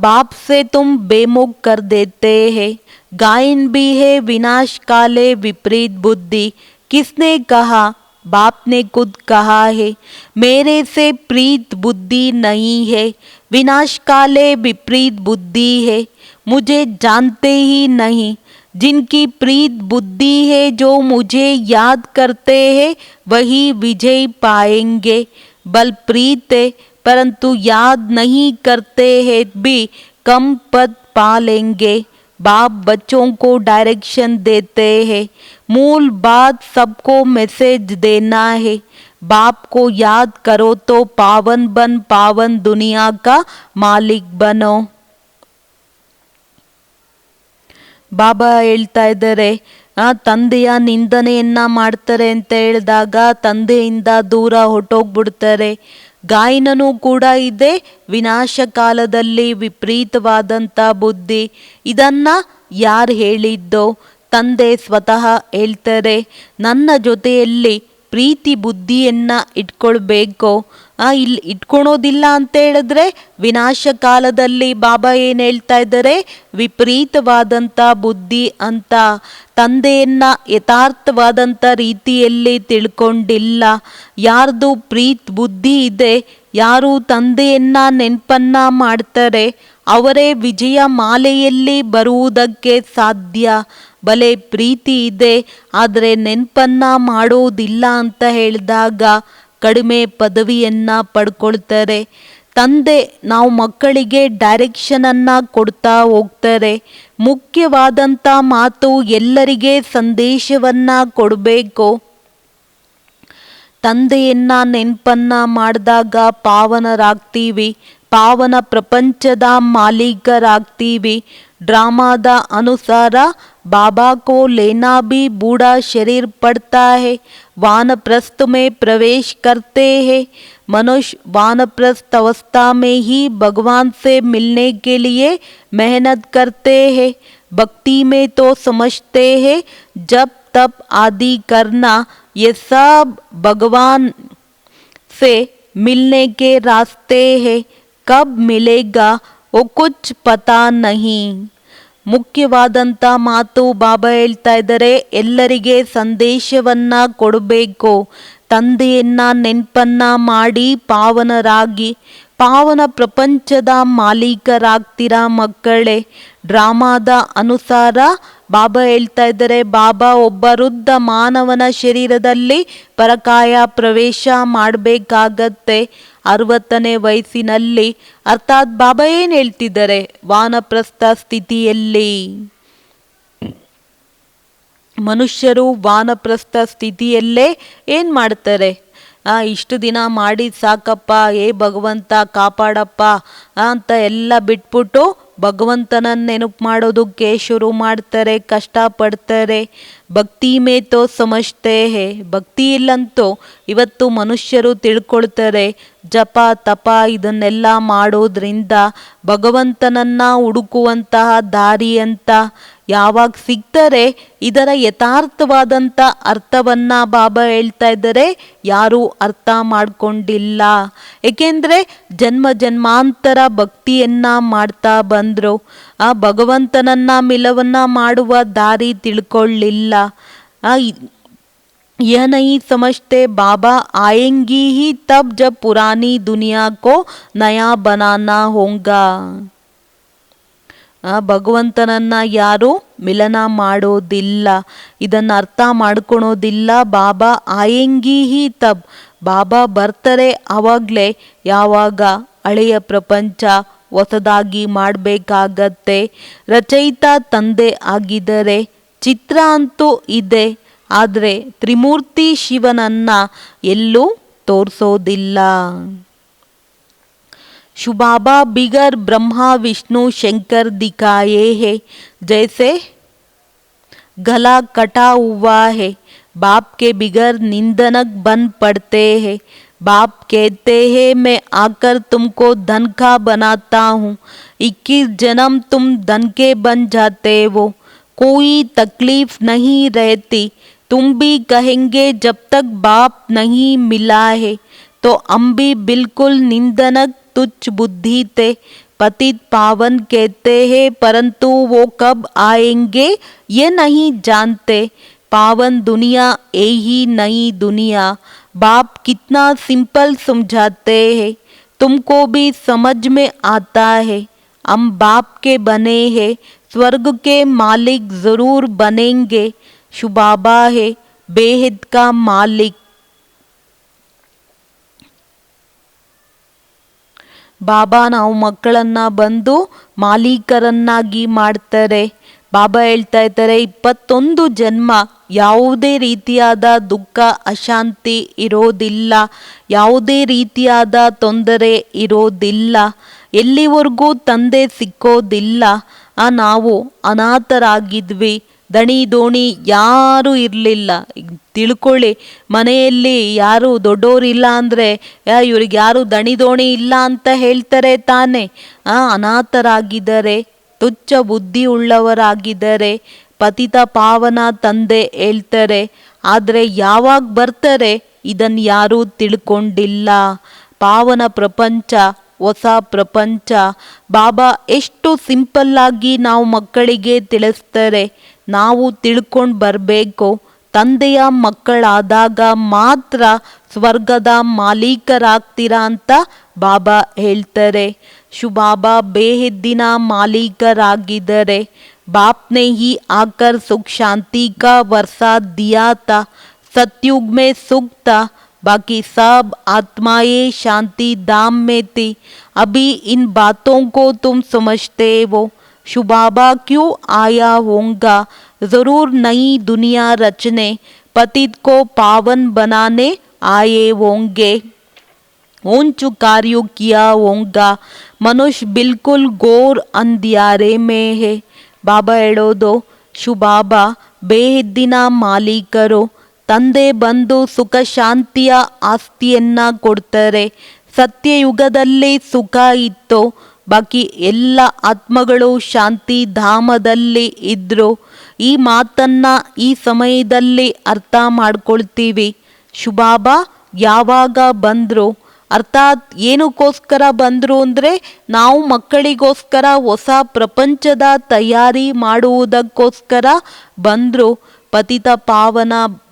ಬಾಪ್ ಸೆ ತುಮ್ ಬೇಮುಖ್ ಕರ್ ದೇತೆ ಹೇ, ಗಾಯನ್ भी है विनाश काले विपरीत बुद्धि, किसने कहा, बाप ने खुद कहा है, मेरे से प्रीत बुद्धि नहीं है, विनाश काले विपरीत बुद्धि है, मुझे जानते ही नहीं, जिनकी प्रीत बुद्धि है जो मुझे याद करते हैं वही विजय पाएंगे. बल प्रीत है परंतु याद नहीं करते हैं भी कम पद पा लेंगे. बाप बच्चों को डायरेक्शन देते हैं. मूल बात सबको मैसेज देना है. बाप को याद करो तो पावन बन पावन दुनिया का मालिक बनो. ಬಾಬಾ ಹೇಳ್ತಾ ಇದ್ದಾರೆ, ತಂದೆಯ ನಿಂದನೆಯನ್ನ ಮಾಡ್ತಾರೆ ಅಂತ ಹೇಳಿದಾಗ ತಂದೆಯಿಂದ ದೂರ ಹೊಟ್ಟೋಗ್ಬಿಡ್ತಾರೆ. ಗಾಯನನೂ ಕೂಡ ಇದೆ, ವಿನಾಶ ಕಾಲದಲ್ಲಿ ವಿಪರೀತವಾದಂಥ ಬುದ್ಧಿ. ಇದನ್ನ ಯಾರು ಹೇಳಿದ್ದೋ? ತಂದೆ ಸ್ವತಃ ಹೇಳ್ತಾರೆ, ನನ್ನ ಜೊತೆಯಲ್ಲಿ ಪ್ರೀತಿ ಬುದ್ಧಿಯನ್ನ ಇಟ್ಕೊಳ್ಬೇಕು. ಇಲ್ಲಿ ಇಟ್ಕೊಳೋದಿಲ್ಲ ಅಂತ ಹೇಳಿದ್ರೆ ವಿನಾಶ ಕಾಲದಲ್ಲಿ ಬಾಬಾ ಏನು ಹೇಳ್ತಾ ಇದ್ದಾರೆ, ವಿಪರೀತವಾದಂಥ ಬುದ್ಧಿ ಅಂತ. ತಂದೆಯನ್ನ ಯಥಾರ್ಥವಾದಂಥ ರೀತಿಯಲ್ಲಿ ತಿಳ್ಕೊಂಡಿಲ್ಲ. ಯಾರ್ದು ಪ್ರೀತ್ ಬುದ್ಧಿ ಇದೆ, ಯಾರು ತಂದೆಯನ್ನ ನೆನಪನ್ನ ಮಾಡ್ತಾರೆ, ಅವರೇ ವಿಜಯ ಮಾಲೆಯಲ್ಲಿ ಬರುವುದಕ್ಕೆ ಸಾಧ್ಯ. ಬಲೆ ಪ್ರೀತಿ ಇದೆ ಆದರೆ ನೆನಪನ್ನ ಮಾಡೋದಿಲ್ಲ ಅಂತ ಹೇಳಿದಾಗ ಕಡಿಮೆ ಪದವಿಯನ್ನ ಪಡ್ಕೊಳ್ತಾರೆ. ತಂದೆ ನಾವು ಮಕ್ಕಳಿಗೆ ಡೈರೆಕ್ಷನನ್ನು ಕೊಡ್ತಾ ಹೋಗ್ತಾರೆ. ಮುಖ್ಯವಾದಂಥ ಮಾತು ಎಲ್ಲರಿಗೆ ಸಂದೇಶವನ್ನ ಕೊಡಬೇಕು. ತಂದೆಯನ್ನ ನೆನಪನ್ನ ಮಾಡಿದಾಗ ಪಾವನರಾಗ್ತೀವಿ, ಪಾವನ ಪ್ರಪಂಚದ ಮಾಲೀಕರಾಗ್ತೀವಿ. ಡ್ರಾಮಾದ ಅನುಸಾರ बाबा को लेना भी बूढ़ा शरीर पड़ता है. वानप्रस्थ में प्रवेश करते हैं. मनुष्य वानप्रस्थ अवस्था में ही भगवान से मिलने के लिए मेहनत करते हैं. भक्ति में तो समझते हैं जब तप आदि करना ये सब भगवान से मिलने के रास्ते हैं. कब मिलेगा वो कुछ पता नहीं. ಮುಖ್ಯವಾದಂಥ ಮಾತು ಬಾಬಾ ಹೇಳ್ತಾ ಇದ್ದಾರೆ, ಎಲ್ಲರಿಗೆ ಸಂದೇಶವನ್ನ ಕೊಡಬೇಕು. ತಂದೆಯನ್ನ ನೆನಪನ್ನ ಮಾಡಿ ಪಾವನರಾಗಿ ಪಾವನ ಪ್ರಪಂಚದ ಮಾಲೀಕರಾಗ್ತೀರಾ ಮಕ್ಕಳೇ. ಡ್ರಾಮಾದ ಅನುಸಾರ ಬಾಬಾ ಹೇಳ್ತಾ ಇದ್ದಾರೆ, ಬಾಬಾ ಒಬ್ಬ ವೃದ್ಧ ಮಾನವನ ಶರೀರದಲ್ಲಿ ಪರಕಾಯ ಪ್ರವೇಶ ಮಾಡಬೇಕಾಗತ್ತೆ 60ನೇ ವಯಸ್ಸಿನಲ್ಲಿ. ಅರ್ಥಾತ್ ಬಾಬಾ ಏನು ಹೇಳ್ತಿದ್ದಾರೆ, ವಾನಪ್ರಸ್ಥ ಸ್ಥಿತಿಯಲ್ಲಿ ಮನುಷ್ಯರು ವಾನಪ್ರಸ್ಥ ಸ್ಥಿತಿಯಲ್ಲೇ ಏನು ಮಾಡ್ತಾರೆ, ಇಷ್ಟು ದಿನ ಮಾಡಿ ಸಾಕಪ್ಪ, ಭಗವಂತ ಕಾಪಾಡಪ್ಪ ಅಂತ ಎಲ್ಲ ಬಿಟ್ಬಿಟ್ಟು ಭಗವಂತನನ್ನು ನೆನಪು ಮಾಡೋದಕ್ಕೆ ಶುರು ಮಾಡ್ತಾರೆ, ಕಷ್ಟಪಡ್ತಾರೆ. ಭಕ್ತಿ ಮೇತೋ ಸಮಜ್ತೆ ಹೇ, ಭಕ್ತಿ ಇಲ್ಲಂತೂ ಇವತ್ತು ಮನುಷ್ಯರು ತಿಳ್ಕೊಳ್ತಾರೆ. ಜಪ ತಪ ಇದನ್ನೆಲ್ಲ ಮಾಡೋದ್ರಿಂದ ಭಗವಂತನನ್ನು ಹುಡುಕುವಂತಹ ದಾರಿ ಅಂತ. ಯಾವಾಗ ಸಿಗ್ತಾರೆ ಇದರ ಯಥಾರ್ಥವಾದಂಥ ಅರ್ಥವನ್ನು ಬಾಬಾ ಹೇಳ್ತಾ ಇದ್ದಾರೆ, ಯಾರೂ ಅರ್ಥ ಮಾಡಿಕೊಂಡಿಲ್ಲ. ಏಕೆಂದರೆ ಜನ್ಮ ಜನ್ಮಾಂತರ ಭಕ್ತಿಯನ್ನು ಮಾಡ್ತಾ ಬಂದರು, ಆ ಭಗವಂತನನ್ನು ಮಿಲವನ್ನು ಮಾಡುವ ದಾರಿ ತಿಳ್ಕೊಳ್ಳಿಲ್ಲ. यह नहीं समझते बाबा आएंगी ही तब जब पुरानी दुनिया को नया बनाना होगा. ಭಗವಂತನನ್ನ ಯಾರು ಮಿಲನ ಮಾಡೋದಿಲ್ಲ, ಇದನ್ನು ಅರ್ಥ ಮಾಡ್ಕೊಳೋದಿಲ್ಲ. ಬಾಬಾ ಆಯಂಗಿ ಹಿ ತಬ್, ಬಾಬಾ ಬರ್ತಾರೆ ಆವಾಗಲೇ, ಯಾವಾಗ ಹಳೆಯ ಪ್ರಪಂಚ ಹೊಸದಾಗಿ ಮಾಡಬೇಕಾಗತ್ತೆ. ರಚಯಿತ ತಂದೆ ಆಗಿದ್ದಾರೆ, ಚಿತ್ರ ಅಂತೂ ಇದೆ, ಆದರೆ ತ್ರಿಮೂರ್ತಿ ಶಿವನನ್ನ ಎಲ್ಲೂ ತೋರಿಸೋದಿಲ್ಲ. शुबाबा बिगर ब्रह्मा विष्णु शंकर दिखाए है, जैसे गला कटा हुआ है. बाप के बिगर निंदनक बन पड़ते हैं. बाप कहते हैं मैं आकर तुमको धन का बनाता हूँ. 21 जन्म तुम धन के बन जाते हो, कोई तकलीफ नहीं रहती. तुम भी कहेंगे जब तक बाप नहीं मिला है तो हम भी बिल्कुल निंदनक तुच्छ बुद्धि थे. पतित पावन कहते हैं परंतु वो कब आएंगे ये नहीं जानते. पावन दुनिया यही नई दुनिया. बाप कितना सिंपल समझाते हैं, तुमको भी समझ में आता है. हम बाप के बने हैं, स्वर्ग के मालिक ज़रूर बनेंगे. शुबाबा है बेहद का मालिक. ಬಾಬಾ ನಾವು ಮಕ್ಕಳನ್ನು ಬಂದು ಮಾಲೀಕರನ್ನಾಗಿ ಮಾಡ್ತಾರೆ. ಬಾಬಾ ಹೇಳ್ತಾ ಇದ್ದಾರೆ 21 ಜನ್ಮ ಯಾವುದೇ ರೀತಿಯಾದ ದುಃಖ ಅಶಾಂತಿ ಇರೋದಿಲ್ಲ, ಯಾವುದೇ ರೀತಿಯಾದ ತೊಂದರೆ ಇರೋದಿಲ್ಲ, ಎಲ್ಲಿವರೆಗೂ ತಂದೆ ಸಿಕ್ಕೋದಿಲ್ಲ. ನಾವು ಅನಾಥರಾಗಿದ್ವಿ, ದಣಿ ದೋಣಿ ಯಾರೂ ಇರಲಿಲ್ಲ. ತಿಳ್ಕೊಳ್ಳಿ, ಮನೆಯಲ್ಲಿ ಯಾರು ದೊಡ್ಡೋರಿಲ್ಲ ಅಂದರೆ ಇವ್ರಿಗೆ ಯಾರು ದಣಿ ದೋಣಿ ಇಲ್ಲ ಅಂತ ಹೇಳ್ತಾರೆ ತಾನೆ. ಅನಾಥರಾಗಿದ್ದಾರೆ, ತುಚ್ಛ ಬುದ್ಧಿ ಉಳ್ಳವರಾಗಿದ್ದಾರೆ. ಪತಿತ ಪಾವನ ತಂದೆ ಹೇಳ್ತಾರೆ, ಆದರೆ ಯಾವಾಗ ಬರ್ತಾರೆ ಇದನ್ನು ಯಾರೂ ತಿಳ್ಕೊಂಡಿಲ್ಲ. ಪಾವನ ಪ್ರಪಂಚ, ಹೊಸ ಪ್ರಪಂಚ. ಬಾಬಾ ಎಷ್ಟು ಸಿಂಪಲ್ಲಾಗಿ ನಾವು ಮಕ್ಕಳಿಗೆ ತಿಳಿಸ್ತಾರೆ. ನಾವು ತಿಳ್ಕೊಂಡು ಬರಬೇಕು. ತಂದೆಯ ಮಕ್ಕಳಾದಾಗ ಮಾತ್ರ ಸ್ವರ್ಗದ ಮಾಲೀಕರಾಗ್ತೀರಾ ಅಂತ ಬಾಬಾ ಹೇಳ್ತಾರೆ. ಶುಬಾಬಾ ಬೇಹದ್ದಿನ ಮಾಲೀಕರಾಗಿದ್ದಾರೆ. ಬಾಪ್ನೆ ಹಿ ಆಕರ್ ಸುಖ ಶಾಂತಿ ಕಾ ವರ್ಸಾ ದಿಯಾ ತಾ. सतयुग में सुख था, बाकी सब आत्माएं शांति धाम में थी. अभी इन बातों को तुम समझते हो. शुबाबा क्यों आया होगा? ज़रूर नई दुनिया रचने, पतित को पावन बनाने आए होंगे. ऊंच कार्यों किया होगा. मनुष्य बिल्कुल घोर अंधियारे में है. ಬಾಬಾ ಹೇಳೋದು, ಶುಬಾಬಾ ಬೇಹದ್ದಿನ ಮಾಲೀಕರು. ತಂದೆ ಬಂದು ಸುಖ ಶಾಂತಿಯ ಆಸ್ತಿಯನ್ನು ಕೊಡ್ತಾರೆ. ಸತ್ಯಯುಗದಲ್ಲಿ ಸುಖ ಇತ್ತು, ಬಾಕಿ ಎಲ್ಲ ಆತ್ಮಗಳು ಶಾಂತಿ ಧಾಮದಲ್ಲಿ ಇದ್ದರು. ಈ ಮಾತನ್ನು ಈ ಸಮಯದಲ್ಲಿ ಅರ್ಥ ಮಾಡ್ಕೊಳ್ತೀವಿ. ಶುಬಾಬಾ ಯಾವಾಗ ಬಂದರು, ಅರ್ಥಾತ್ ಏನಕ್ಕೋಸ್ಕರ ಬಂದರು ಅಂದರೆ ನಾವು ಮಕ್ಕಳಿಗೋಸ್ಕರ ಹೊಸ ಪ್ರಪಂಚದ ತಯಾರಿ ಮಾಡುವುದಕ್ಕೋಸ್ಕರ ಬಂದರು. ಪತಿತ ಪಾವನರನ್ನಾಗಿ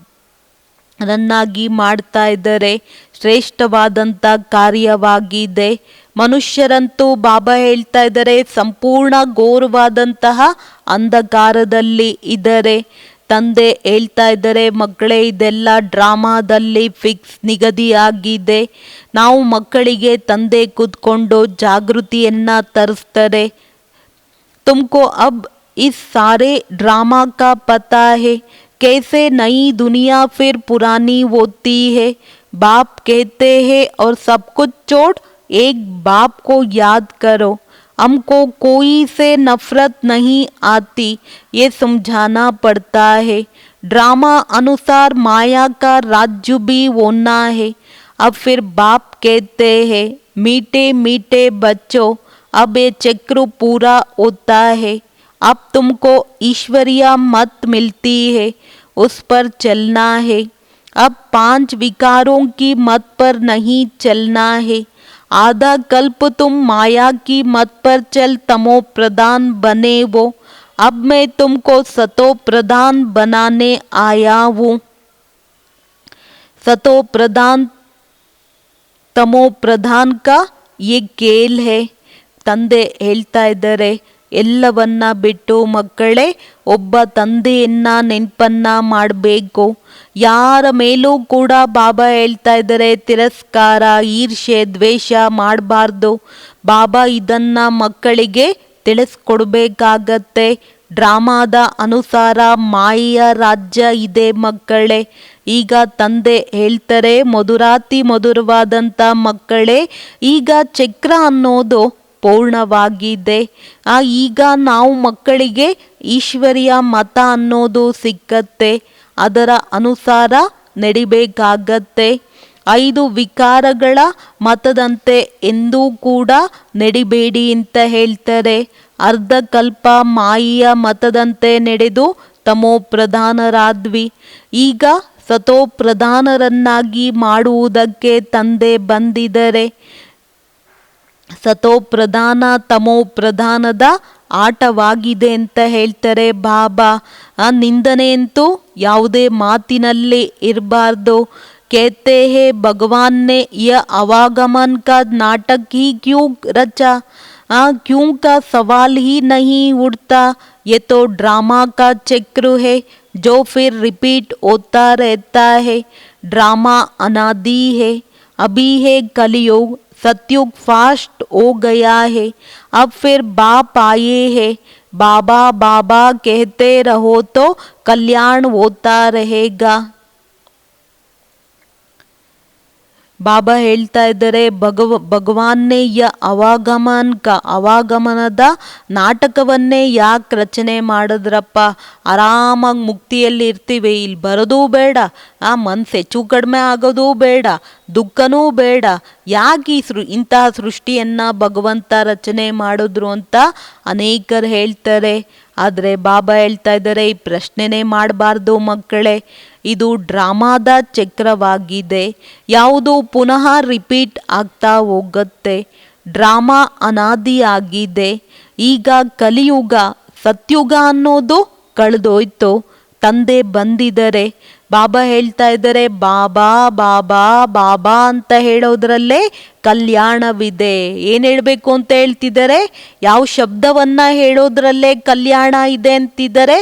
ಮಾಡ್ತಾ ಇದ್ದಾರೆ. ಶ್ರೇಷ್ಠವಾದಂಥ ಕಾರ್ಯವಾಗಿದೆ. ಮನುಷ್ಯರಂತೂ ಬಾಬಾ ಹೇಳ್ತಾ ಇದ್ದಾರೆ ಸಂಪೂರ್ಣ ಘೋರವಾದಂತಹ ಅಂಧಕಾರದಲ್ಲಿ ಇದ್ದಾರೆ. ತಂದೆ ಹೇಳ್ತಾ ಇದ್ದಾರೆ, ಮಕ್ಕಳೇ ಇದೆಲ್ಲ ಡ್ರಾಮಾದಲ್ಲಿ ಫಿಕ್ಸ್ ನಿಗದಿಯಾಗಿದೆ. ನಾವು ಮಕ್ಕಳಿಗೆ ತಂದೆ ಕೂತ್ಕೊಂಡು ಜಾಗೃತಿಯನ್ನು ತರಿಸ್ತಾರೆ. ತುಮಕೋ ಅಬ್ इस सारे ड्रामा का पता है, कैसे नई दुनिया फिर पुरानी होती है. बाप कहते हैं और सब कुछ छोड़ एक बाप को याद करो. हमको कोई से नफरत नहीं आती, ये समझाना पड़ता है. ड्रामा अनुसार माया का राज्य भी होना है. अब फिर बाप कहते हैं, मीठे मीठे बच्चों, अब ये चक्र पूरा होता है. अब तुमको ईश्वरीय मत मिलती है, उस पर चलना है। अब 5 विकारों की मत पर नहीं चलना है। आधा कल्प तुम माया की मत पर चल तमो प्रधान बने वो, अब मैं तुमको सतो प्रधान बनाने आया हूँ। सतो प्रधान ತಮೋ ಪ್ರಧಾನ್ ಕಾ ಯೇ ಕೇಲ್ ಹೇ. ತಂದೆ ಹೇಳ್ತಾ ಇದ್ದಾರೆ, ಎಲ್ಲವನ್ನ ಬಿಟ್ಟು ಮಕ್ಕಳೇ ಒಬ್ಬ ತಂದೆಯನ್ನ ನೆನಪನ್ನ ಮಾಡಬೇಕು. ಯಾರ ಮೇಲೂ ಕೂಡ ಬಾಬಾ ಹೇಳ್ತಾ ಇದ್ದಾರೆ ತಿರಸ್ಕಾರ, ಈರ್ಷೆ, ದ್ವೇಷ ಮಾಡಬಾರ್ದು. ಬಾಬಾ ಇದನ್ನ ಮಕ್ಕಳಿಗೆ ತಿಳಿಸ್ಕೊಡ್ಬೇಕಾಗತ್ತೆ. ಡ್ರಾಮಾದ ಅನುಸಾರ ಮಾಯೆಯ ರಾಜ್ಯ ಇದೆ ಮಕ್ಕಳೇ. ಈಗ ತಂದೆ ಹೇಳ್ತಾರೆ, ಮಧುರಾತಿ ಮಧುರವಾದಂಥ ಮಕ್ಕಳೇ, ಈಗ ಚಕ್ರ ಅನ್ನೋದು ಪೂರ್ಣವಾಗಿದೆ. ಈಗ ನಾವು ಮಕ್ಕಳಿಗೆ ಈಶ್ವರಿಯ ಮತ ಅನ್ನೋದು ಸಿಕ್ಕತ್ತೆ. ಅದರ ಅನುಸಾರ ನಡಿಬೇಕಾಗತ್ತೆ. 5 ವಿಕಾರಗಳ ಮತದಂತೆ ಎಂದೂ ಕೂಡ ನಡಿಬೇಡಿ ಅಂತ ಹೇಳ್ತಾರೆ. ಅರ್ಧ ಕಲ್ಪ ಮಾಯಿಯ ಮತದಂತೆ ನಡೆದು ತಮೋ ಪ್ರಧಾನರಾದ್ವಿ. ಈಗ ಸತೋ ಪ್ರಧಾನರನ್ನಾಗಿ ಮಾಡುವುದಕ್ಕೆ ತಂದೆ ಬಂದಿದ್ದಾರೆ. ಸತೋ ಪ್ರಧಾನ ತಮೋ ಪ್ರಧಾನದ ಆಟವಾಗಿದೆ ಅಂತ ಹೇಳ್ತಾರೆ ಬಾಬಾ. ಆ ನಿಂದನೆ ಅಂತೂ ಯಾವುದೇ ಮಾತಿನಲ್ಲಿ ಇರಬಾರ್ದು. कहते हैं भगवान ने यह आवागमन का नाटक ही क्यों रचा, क्यों का सवाल ही नहीं उठता. ये तो ड्रामा का चक्र है जो फिर रिपीट होता रहता है. ड्रामा अनादि है. अभी है कलयुग, सतयुग फास्ट हो गया है. अब फिर बाप आए हैं. बाबा बाबा कहते रहो तो कल्याण होता रहेगा. ಬಾಬಾ ಹೇಳ್ತಾ ಇದ್ದಾರೆ, ಭಗವಾನ್ನೇ ಯ ಅವಾಗಮನದ ನಾಟಕವನ್ನೇ ಯಾಕೆ ರಚನೆ ಮಾಡಿದ್ರಪ್ಪ. ಆರಾಮಾಗಿ ಮುಕ್ತಿಯಲ್ಲಿ ಇರ್ತೀವಿ, ಇಲ್ಲಿ ಬರೋದೂ ಬೇಡ, ಮನಸ್ಸು ಹೆಚ್ಚು ಕಡಿಮೆ ಆಗೋದೂ ಬೇಡ, ದುಃಖನೂ ಬೇಡ. ಯಾಕೆ ಇಂತಹ ಸೃಷ್ಟಿಯನ್ನು ಭಗವಂತ ರಚನೆ ಮಾಡಿದ್ರು ಅಂತ ಅನೇಕರು ಹೇಳ್ತಾರೆ. ಆದರೆ ಬಾಬಾ ಹೇಳ್ತಾ ಇದ್ದಾರೆ, ಈ ಪ್ರಶ್ನೆನೇ ಮಾಡಬಾರ್ದು ಮಕ್ಕಳೇ. ಇದು ಡ್ರಾಮಾದ ಚಕ್ರವಾಗಿದೆ. ಯಾವುದು ಪುನಃ ರಿಪೀಟ್ ಆಗ್ತಾ ಹೋಗುತ್ತೆ. ಡ್ರಾಮಾ ಅನಾದಿಯಾಗಿದೆ. ಈಗ ಕಲಿಯುಗ, ಸತ್ಯುಗ ಅನ್ನೋದು ಕಳೆದೋಯ್ತು. ತಂದೆ ಬಂದಿದ್ದಾರೆ. ಬಾಬಾ ಹೇಳ್ತಾ ಇದ್ದಾರೆ, ಬಾಬಾ ಬಾಬಾ ಬಾಬಾ ಅಂತ ಹೇಳೋದ್ರಲ್ಲೇ ಕಲ್ಯಾಣವಿದೆ. ಏನು ಹೇಳಬೇಕು ಅಂತ ಹೇಳ್ತಿದ್ದಾರೆ? ಯಾವ ಶಬ್ದವನ್ನ ಹೇಳೋದ್ರಲ್ಲೇ ಕಲ್ಯಾಣ ಇದೆ ಅಂತಿದ್ದಾರೆ?